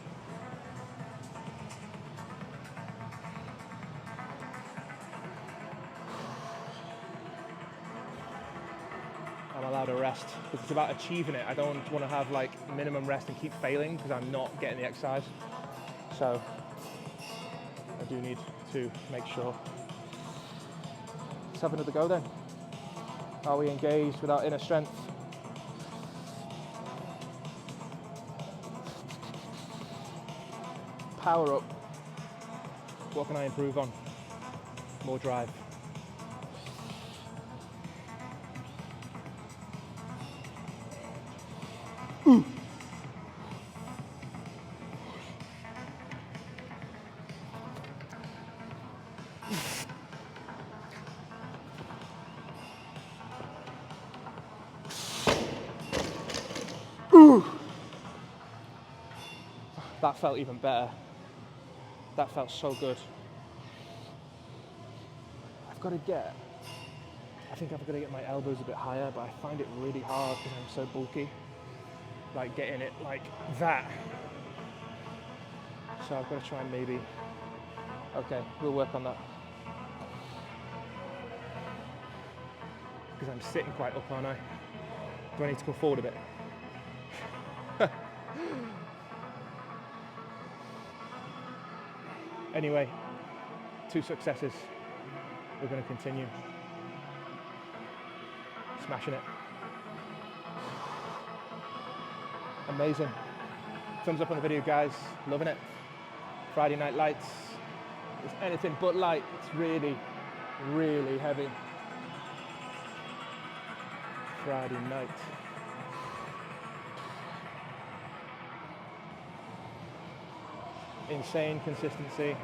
I'm allowed a rest because it's about achieving it. I don't want to have like minimum rest and keep failing because I'm not getting the exercise. So I do need to make sure. Let's have another go then. Are we engaged with our inner strength? Power up. What can I improve on? More drive. That felt even better. That felt so good. I think I've got to get my elbows a bit higher, but I find it really hard because I'm so bulky. Like getting it like that. So I've got to try and maybe, okay, we'll work on that. Because I'm sitting quite up, aren't I? Do I need to go forward a bit? Anyway, 2 successes. We're going to continue. Smashing it. Amazing. Thumbs up on the video, guys. Loving it. Friday Night Lights. It's anything but light. It's really, really heavy. Friday night. Insane consistency.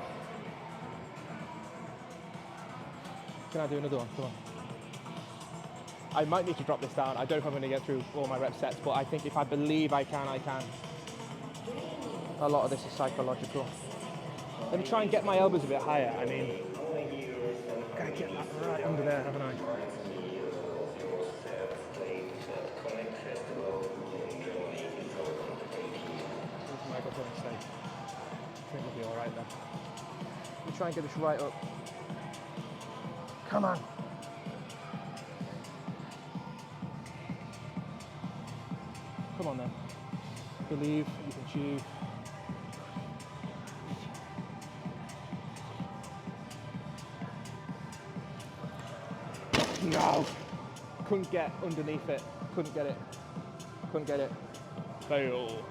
Can I do another one? Come on. I might need to drop this down. I don't know if I'm going to get through all my rep sets, but I think if I believe I can, I can. A lot of this is psychological. Let me try and get my elbows a bit higher. I mean, gotta get that right under there, haven't I? Where's the microphone stay? I think we'll be all right then. Let me try and get this right up. Come on. Come on then. Believe you can achieve. No! Couldn't get underneath it. Couldn't get it. Couldn't get it. Fail.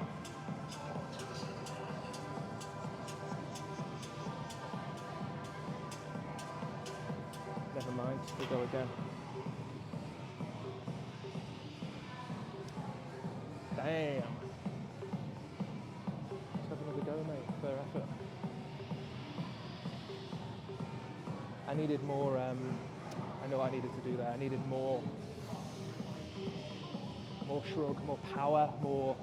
Never mind. We'll go again. Damn. Let's have another go, mate. Fair effort. I needed more, I know I needed to do that. I needed more shrug, more power, more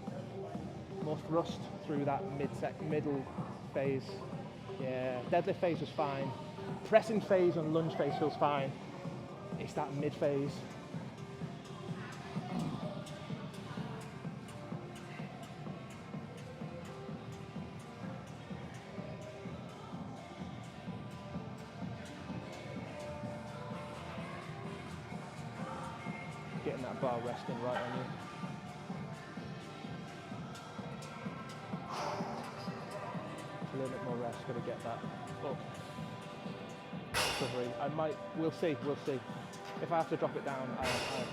thrust through that middle phase. Yeah, deadlift phase was fine. Pressing phase and lunge phase feels fine. It's that mid phase. Getting that bar resting right on you. A little bit more rest, got to get that up. Recovery. We'll see. If I have to drop it down, I have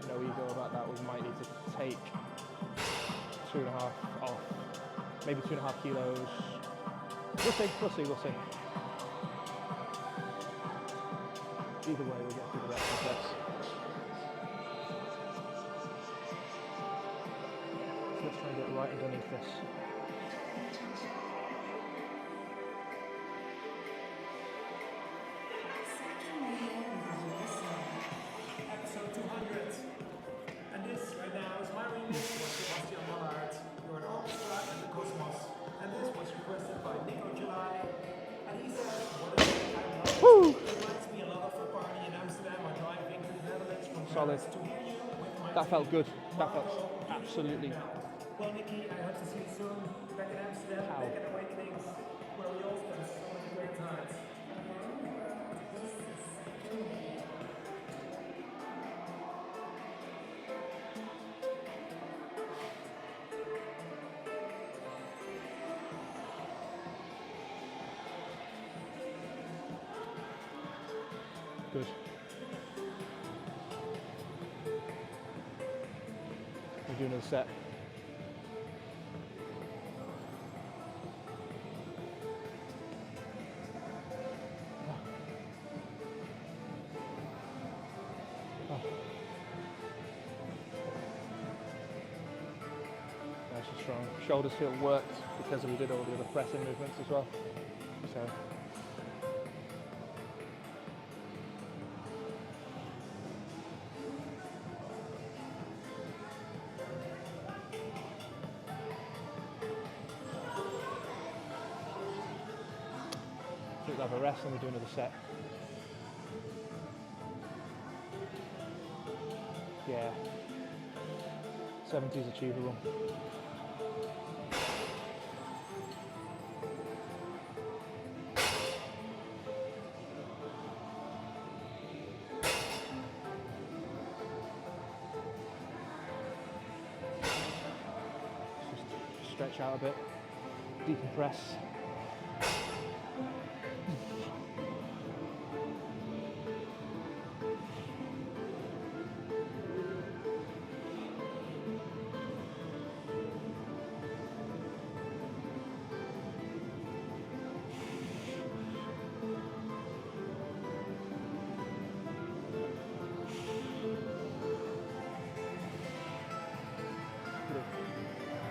no ego about that. We might need to take 2.5 off, maybe 2.5 kilos. We'll see. Either way, we'll get through the rest of this. Let's try and get right underneath this. Episode 200. And this right now is my remix for Sebastian Mallard, You're an Orchestra and the Cosmos. And this was requested by Nico July. And he said, what is it? I love it. It reminds me a lot of a party in Amsterdam or driving to the Netherlands from Solid. Paris to hear you with my That felt good. That felt absolutely Well, Nikki, I hope to see you soon. Back in Amsterdam, Ow. back at Awakenings, where we all spent so many great times. Good. We'll do another set. Nice and strong. Shoulders feel worked because we did all the other pressing movements as well. So. We'll have a rest and we'll do another set. Yeah. 70 is achievable. Just stretch out a bit, decompress.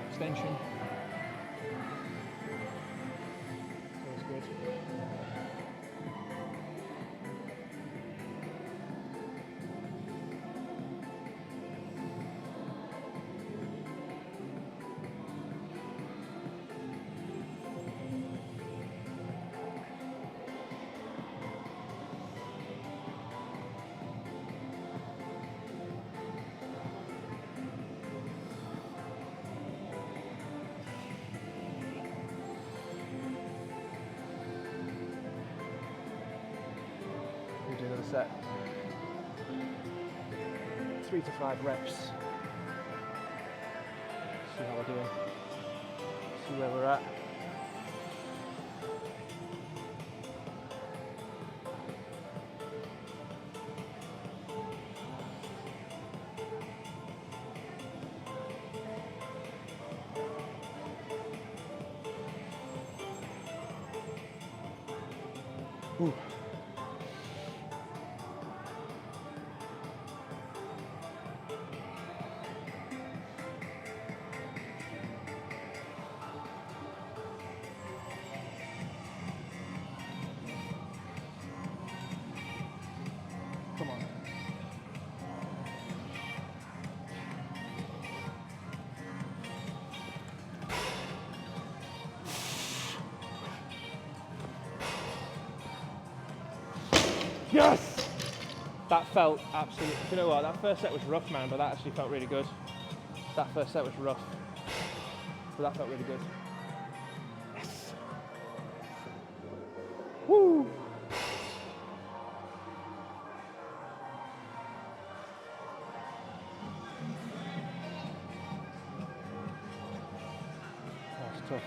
Extension. Feels good. We'll do another set. 3 to 5 reps. See how we're doing. See where we're at. Ooh. Come on. Yes! That felt absolutely, you know what, that first set was rough, man, but that actually felt really good. That first set was rough, but that felt really good. Yes! Woo! That's tough.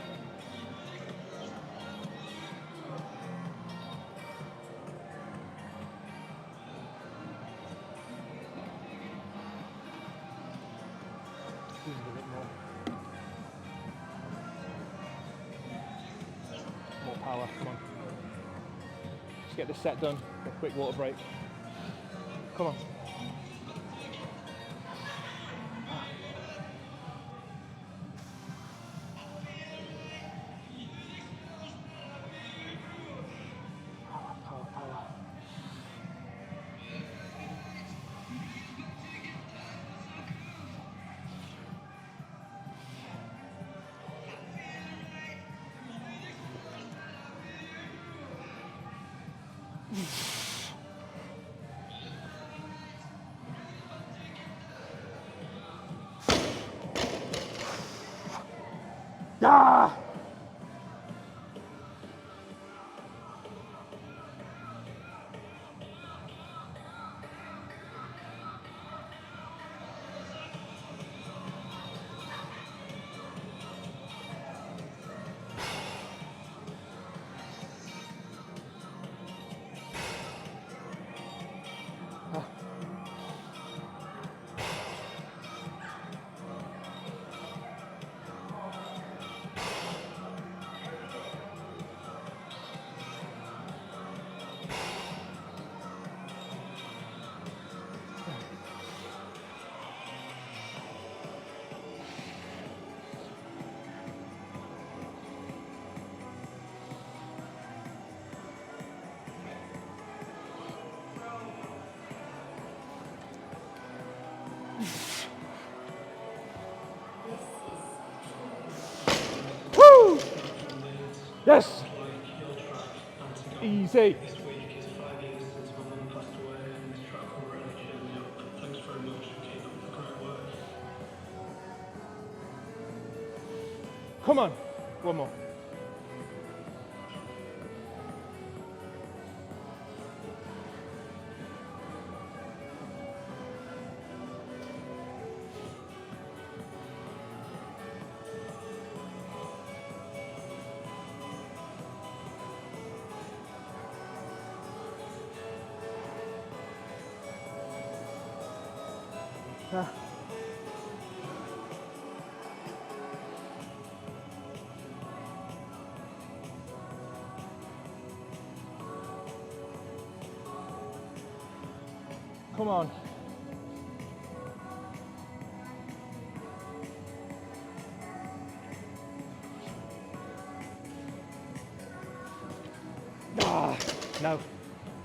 A bit more power, come on. Just get this set done, a quick water break. Come on. Power, power. Woo! Yes! Easy. Come on, one more. Ah. Come on. Ah, no,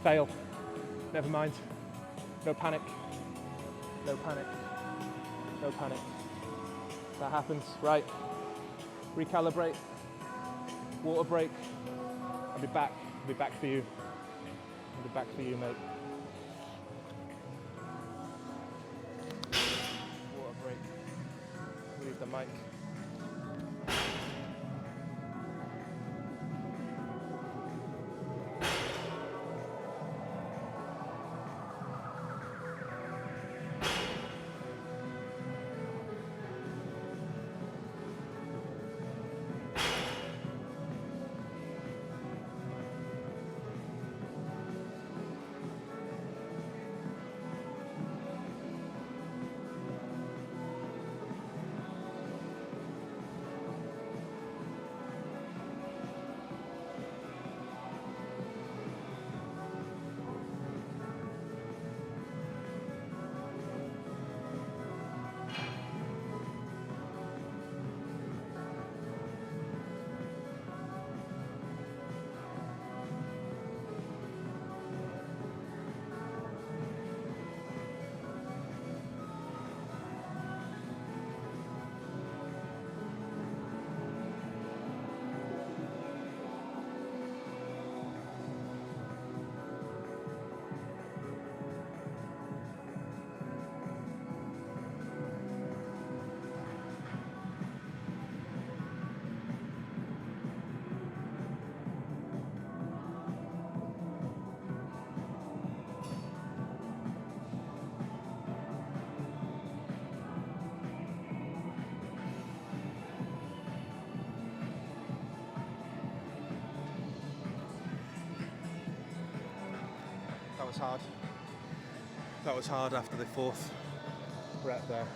fail. Never mind. No panic. No panic. No panic. That happens, right? Recalibrate. Water break. I'll be back. I'll be back for you. I'll be back for you, mate. Water break. Leave the mic. That was hard. That was hard after the fourth rep there.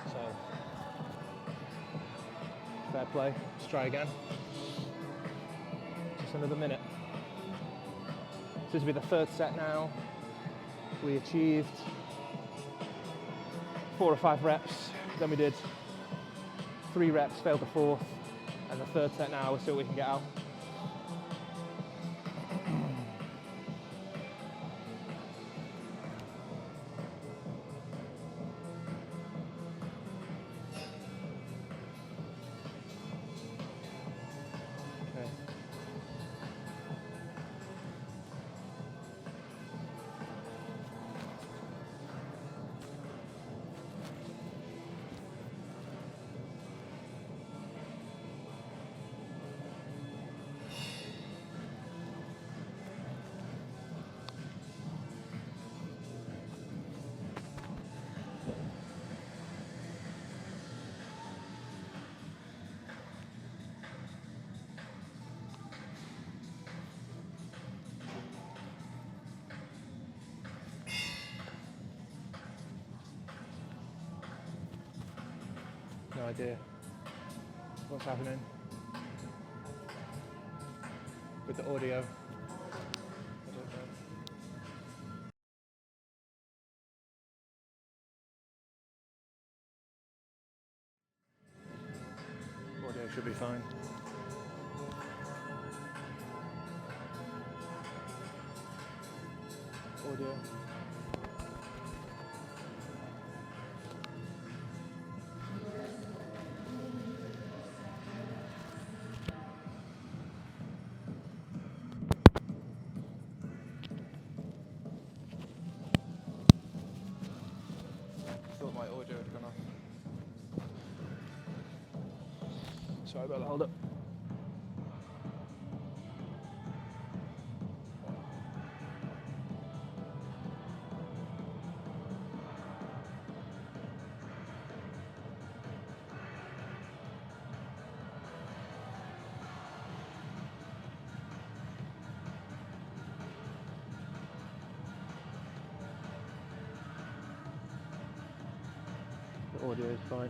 So, fair play. Let's try again. Just another minute. This will be the third set now. We achieved 4 or 5 reps. Then we did 3 reps, failed the fourth. And the third set now, we'll see what we can get out. No idea what's happening with the audio. I don't know. Audio should be fine. Audio. thought my audio had gone off. Sorry about that, hold up. The audio is fine.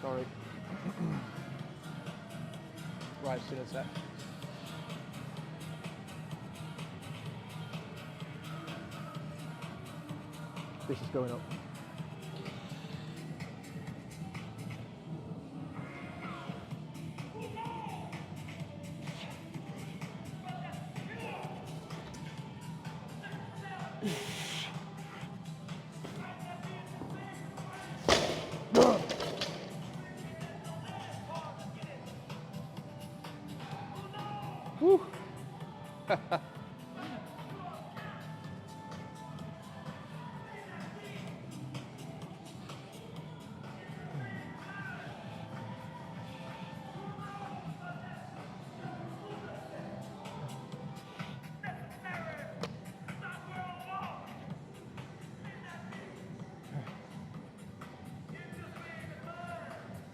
Sorry. Right, see you in a sec. This is going up. Woo.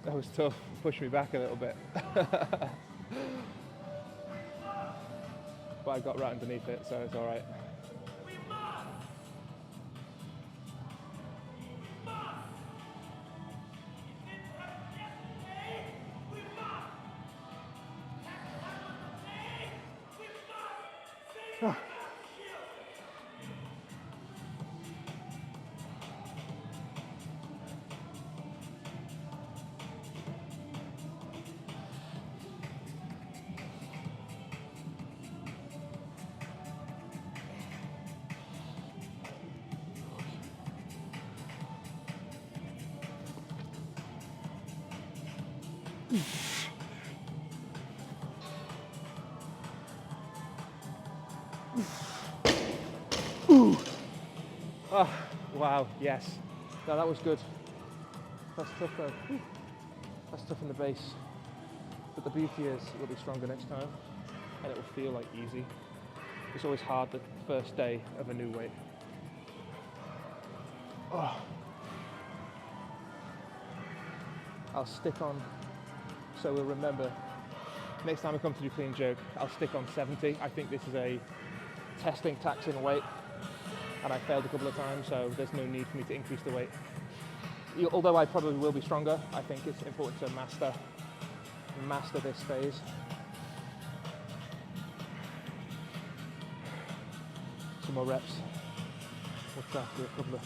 That was tough, pushed me back a little bit. But I got right underneath it, so it's all right. Ooh. Oh, wow, yes. No, that was good. That's tough though. Ooh. That's tough in the base. But the beauty is it'll be stronger next time and it will feel like easy. It's always hard the first day of a new weight. Oh. I'll stick on, so we'll remember, next time I come to do clean jerk, I'll stick on 70. I think this is a testing taxing weight and I failed a couple of times, so there's no need for me to increase the weight. Although I probably will be stronger, I think it's important to master this phase. Some more reps. We'll try to do a couple of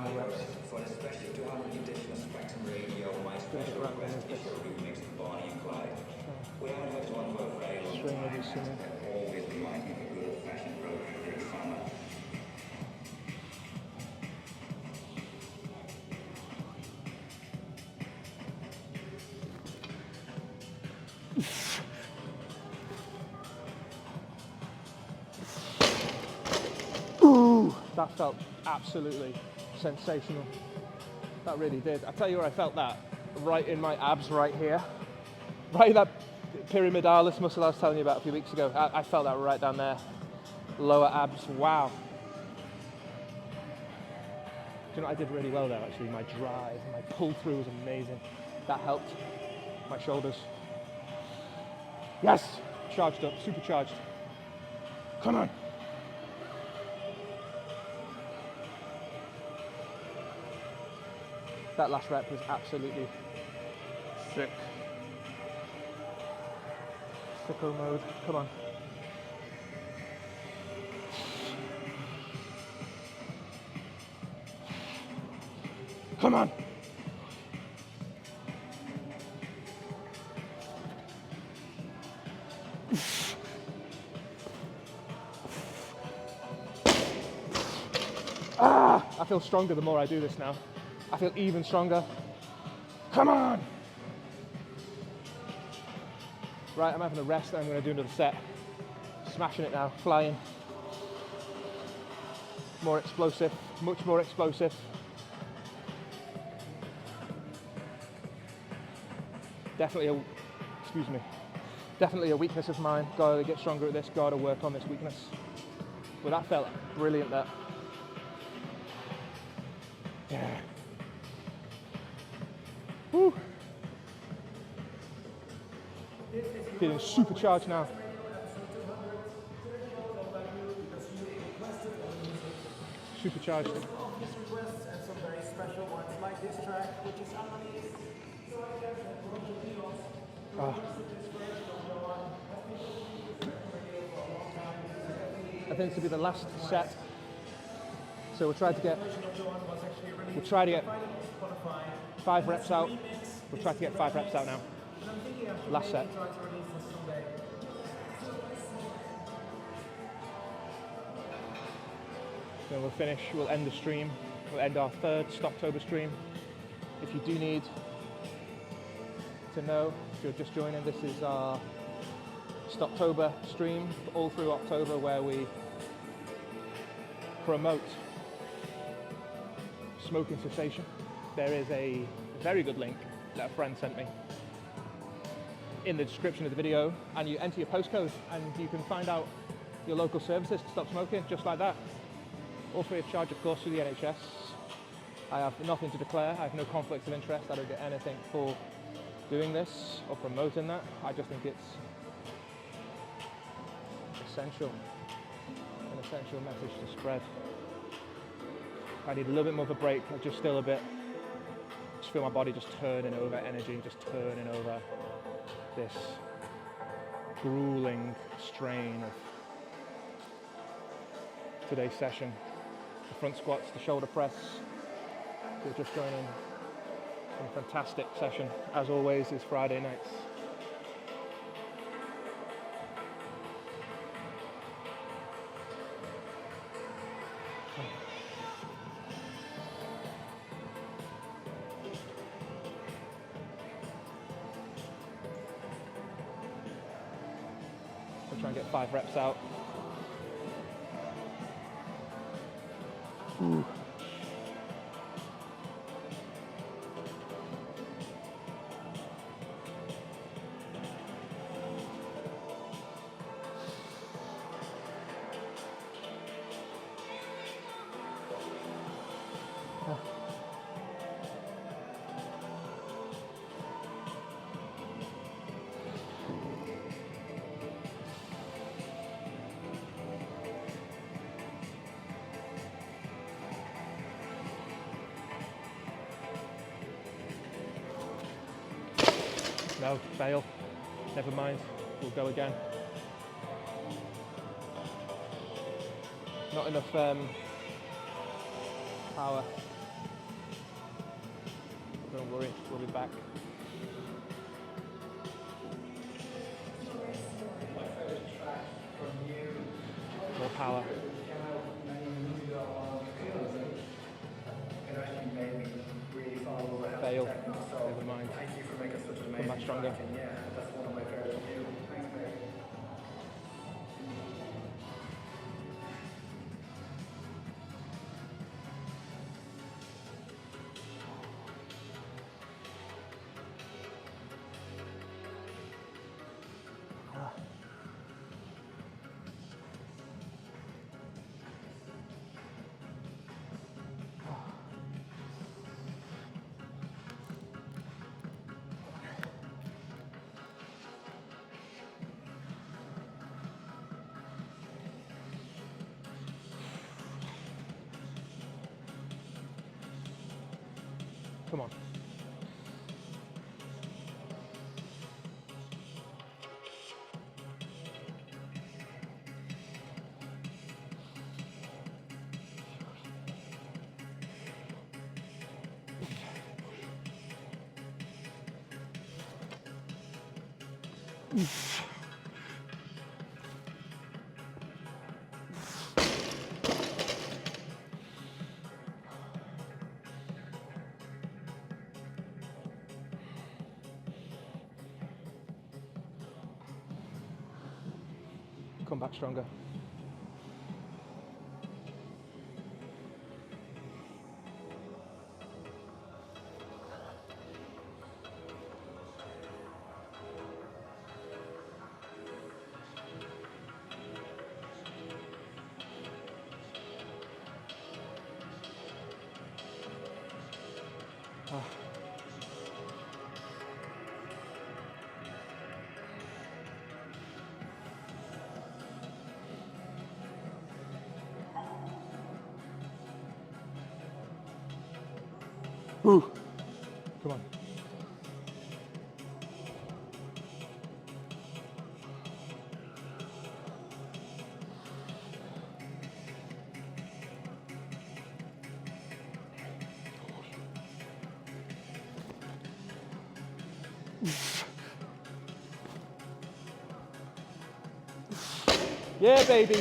more reps. For a special 200 additional spectrum radio, my special request is your remix the Bonnie and Clyde. We haven't had one for a very long time, but always remind me of a good old-fashioned road trip during summer. Ooh, that felt absolutely sensational. That really did. I tell you where I felt that, right in my abs right here. Right in that pyramidalis muscle I was telling you about a few weeks ago. I felt that right down there. Lower abs, wow. Do you know what I did really well there actually? My drive, my pull through was amazing. That helped. My shoulders. Yes! Charged up, supercharged. Come on. That last rep was absolutely sick. Sicko mode, come on. Come on. I feel stronger the more I do this now. I feel even stronger. Come on! Right, I'm having a rest and I'm going to do another set. Smashing it now, flying. more explosive, much more explosive. Definitely a weakness of mine. Gotta get stronger at this, gotta work on this weakness. But that felt brilliant, that. Yeah. Woo. Feeling supercharged now. Supercharged. Obvious requests and some very special ones like this track, which is underneath. I think this will be the last set. So we'll try to get 5 reps out. We'll try to get 5 reps out now. Last set. Then we'll finish, we'll end the stream. We'll end our 3rd Stoptober stream. If you do need to know, if you're just joining, this is our Stoptober stream all through October, where we promote smoking cessation. There is a very good link that a friend sent me in the description of the video, and you enter your postcode and you can find out your local services to stop smoking, just like that. All free of charge, of course, through the NHS. I have nothing to declare. I have no conflicts of interest. I don't get anything for doing this or promoting that. I just think it's essential, an essential message to spread. I need a little bit more of a break. I just feel my body just turning over, energy just turning over this grueling strain of today's session. The front squats, the shoulder press. We're just joining some fantastic session, as always, is Friday nights. We'll try and get 5 reps out. Ooh. No, fail. Never mind. We'll go again. Not enough power. Don't worry, we'll be back. More power. Fail. Never mind. Come back stronger. Come on. Come back stronger. Ah. Ooh. Come on. Yeah, baby.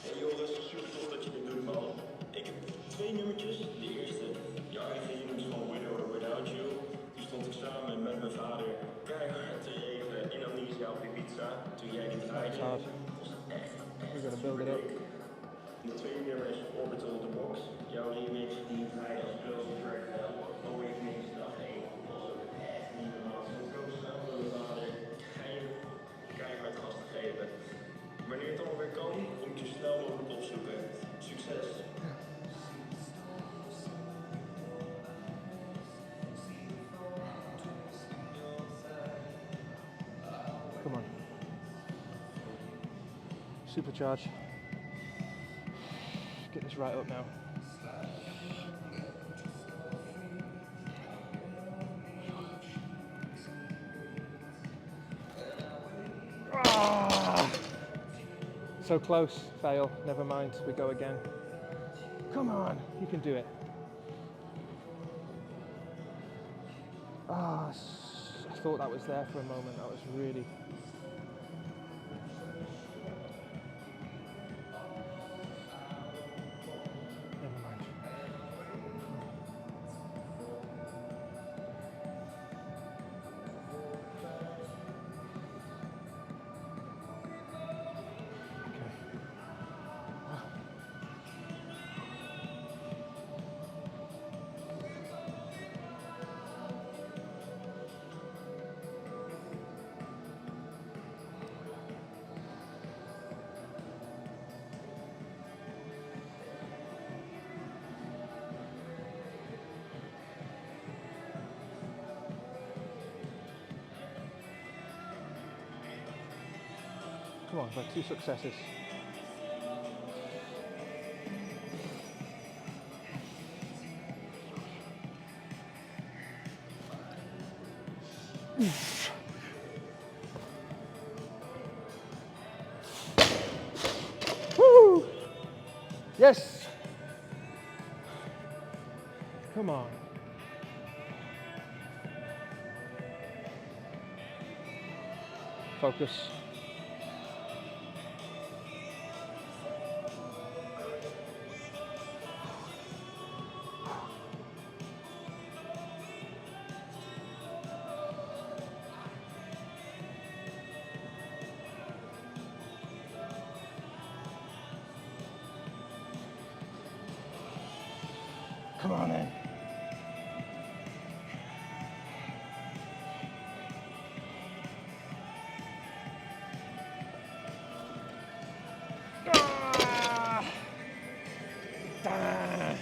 Hey Joris, super tof dat je dit doet man. Ik heb 2 nummertjes. De eerste, je eigen is van With or Without You. Die stond ik samen met mijn vader keihard te regelen in Amnesia op Ibiza. Toen jij die draaide, hard. was het echt We're gonna build it up. de tweede nummer is Orbital the Box. Jouw remix die draaide als closing track Awakenings dag 1. Was ook echt niet normaal. Zo groot samen met mijn vader. Ga je keihard gas te geven. Wanneer het allemaal weer kan, kom ik je snel mogelijk opzoeken. Succes! Come on. Supercharge. Get this right up now. Ah! So close, fail, never mind, we go again. Come on, you can do it. Ah, I thought that was there for a moment, that was really... Never mind. Come on, like 2 successes. Woo! Yes! Come on. Focus. Come on in. Ah! Ah!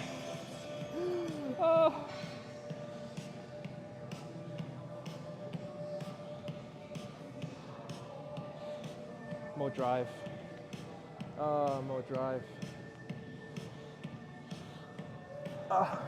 Oh. More drive. Oh, more drive. Ah.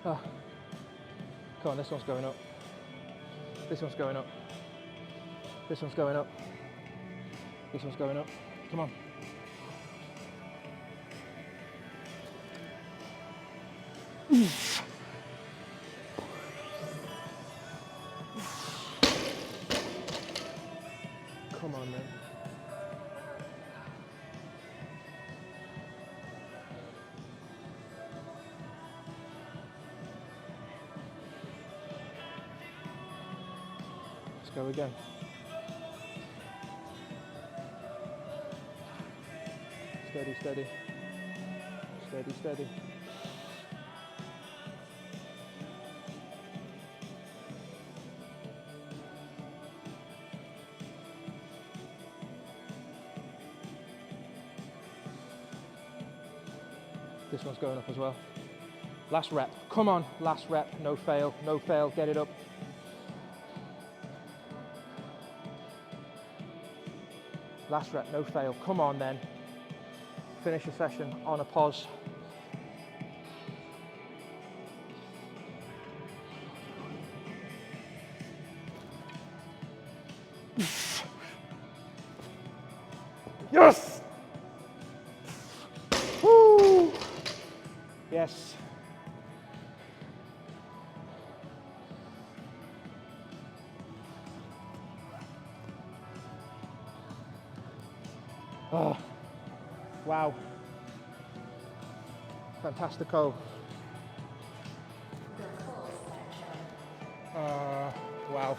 Ah. Come on, this one's going up. This one's going up. This one's going up. This one's going up. Come on. Come on, man. Let's go again. Steady, steady. Steady, steady. This one's going up as well. Last rep. Come on, last rep. No fail, no fail. Get it up. Last rep, no fail. Come on then. Finish your session on a pause. Yes! Woo! Yes. Oh, wow. Fantastico. Wow.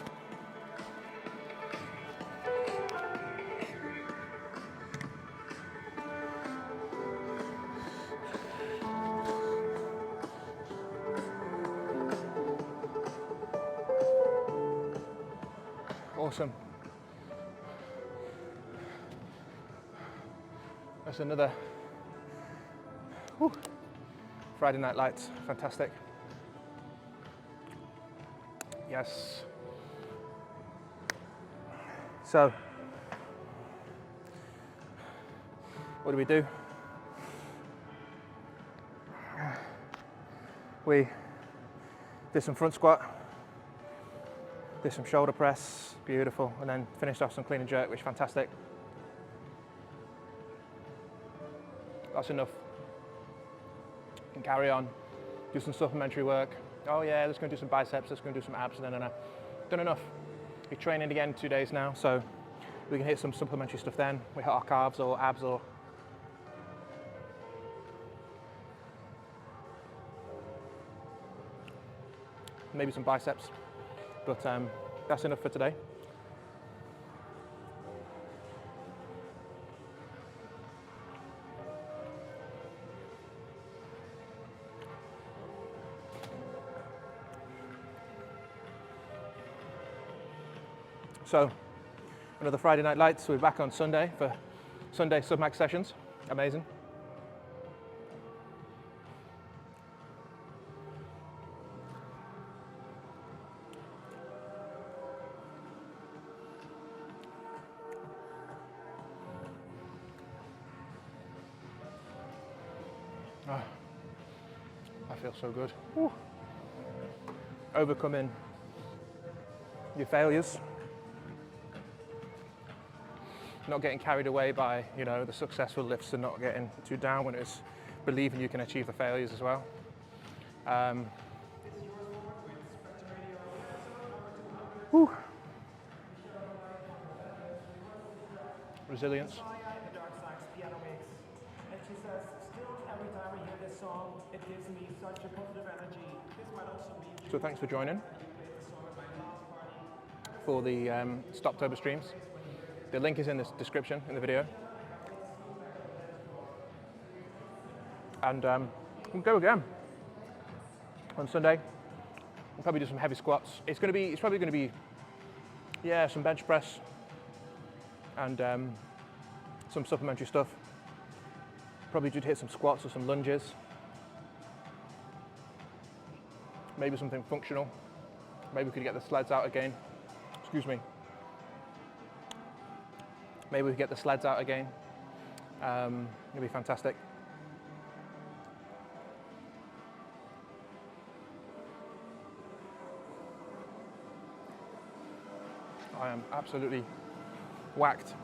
Awesome. That's another Friday Night Lights. Fantastic. Yes. So, what do? We did some front squat, did some shoulder press, beautiful, and then finished off some clean and jerk, which is fantastic. That's enough. You can carry on, do some supplementary work. Oh yeah, let's go do some biceps, let's go do some abs. No. Done enough. We're training again 2 days now, so we can hit some supplementary stuff then. We hit our calves or abs or maybe some biceps, but that's enough for today. So, another Friday Night Lights. We're back on Sunday for Sunday submax sessions. Amazing. Oh, I feel so good. Woo. Overcoming your failures. Not getting carried away by, the successful lifts and not getting too down when it's believing you can achieve the failures as well. Resilience. And she says, still every time I hear this song, it gives me such a positive energy. This might also be So thanks for joining for the Stoptober streams. The link is in the description in the video. And we'll go again on Sunday. We'll probably do some heavy squats. It's probably going to be, some bench press and some supplementary stuff. Probably did hit some squats or some lunges. Maybe something functional. Maybe we could get the sleds out again. Excuse me. Maybe we could get the sleds out again. It'd be fantastic. I am absolutely whacked.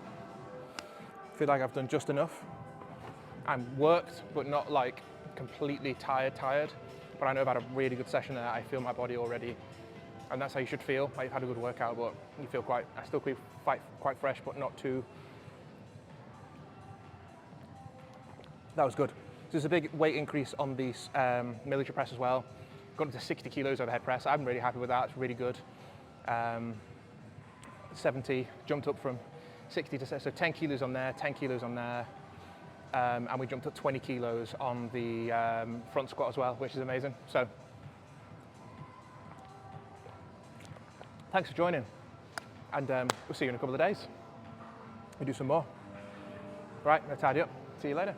Feel like I've done just enough. I'm worked, but not like completely tired. But I know I've had a really good session there. I feel my body already. And that's how you should feel. Like you've had a good workout, but you feel I still feel quite fresh, but not too. That was good. So there's a big weight increase on the military press as well. Got up to 60 kilos overhead press. I'm really happy with that. It's really good. 70, jumped up from 60 to, so 10 kilos on there, 10 kilos on there, and we jumped up 20 kilos on the front squat as well, which is amazing. So thanks for joining, and we'll see you in a couple of days. We'll do some more. Right, I'm gonna tidy up. See you later.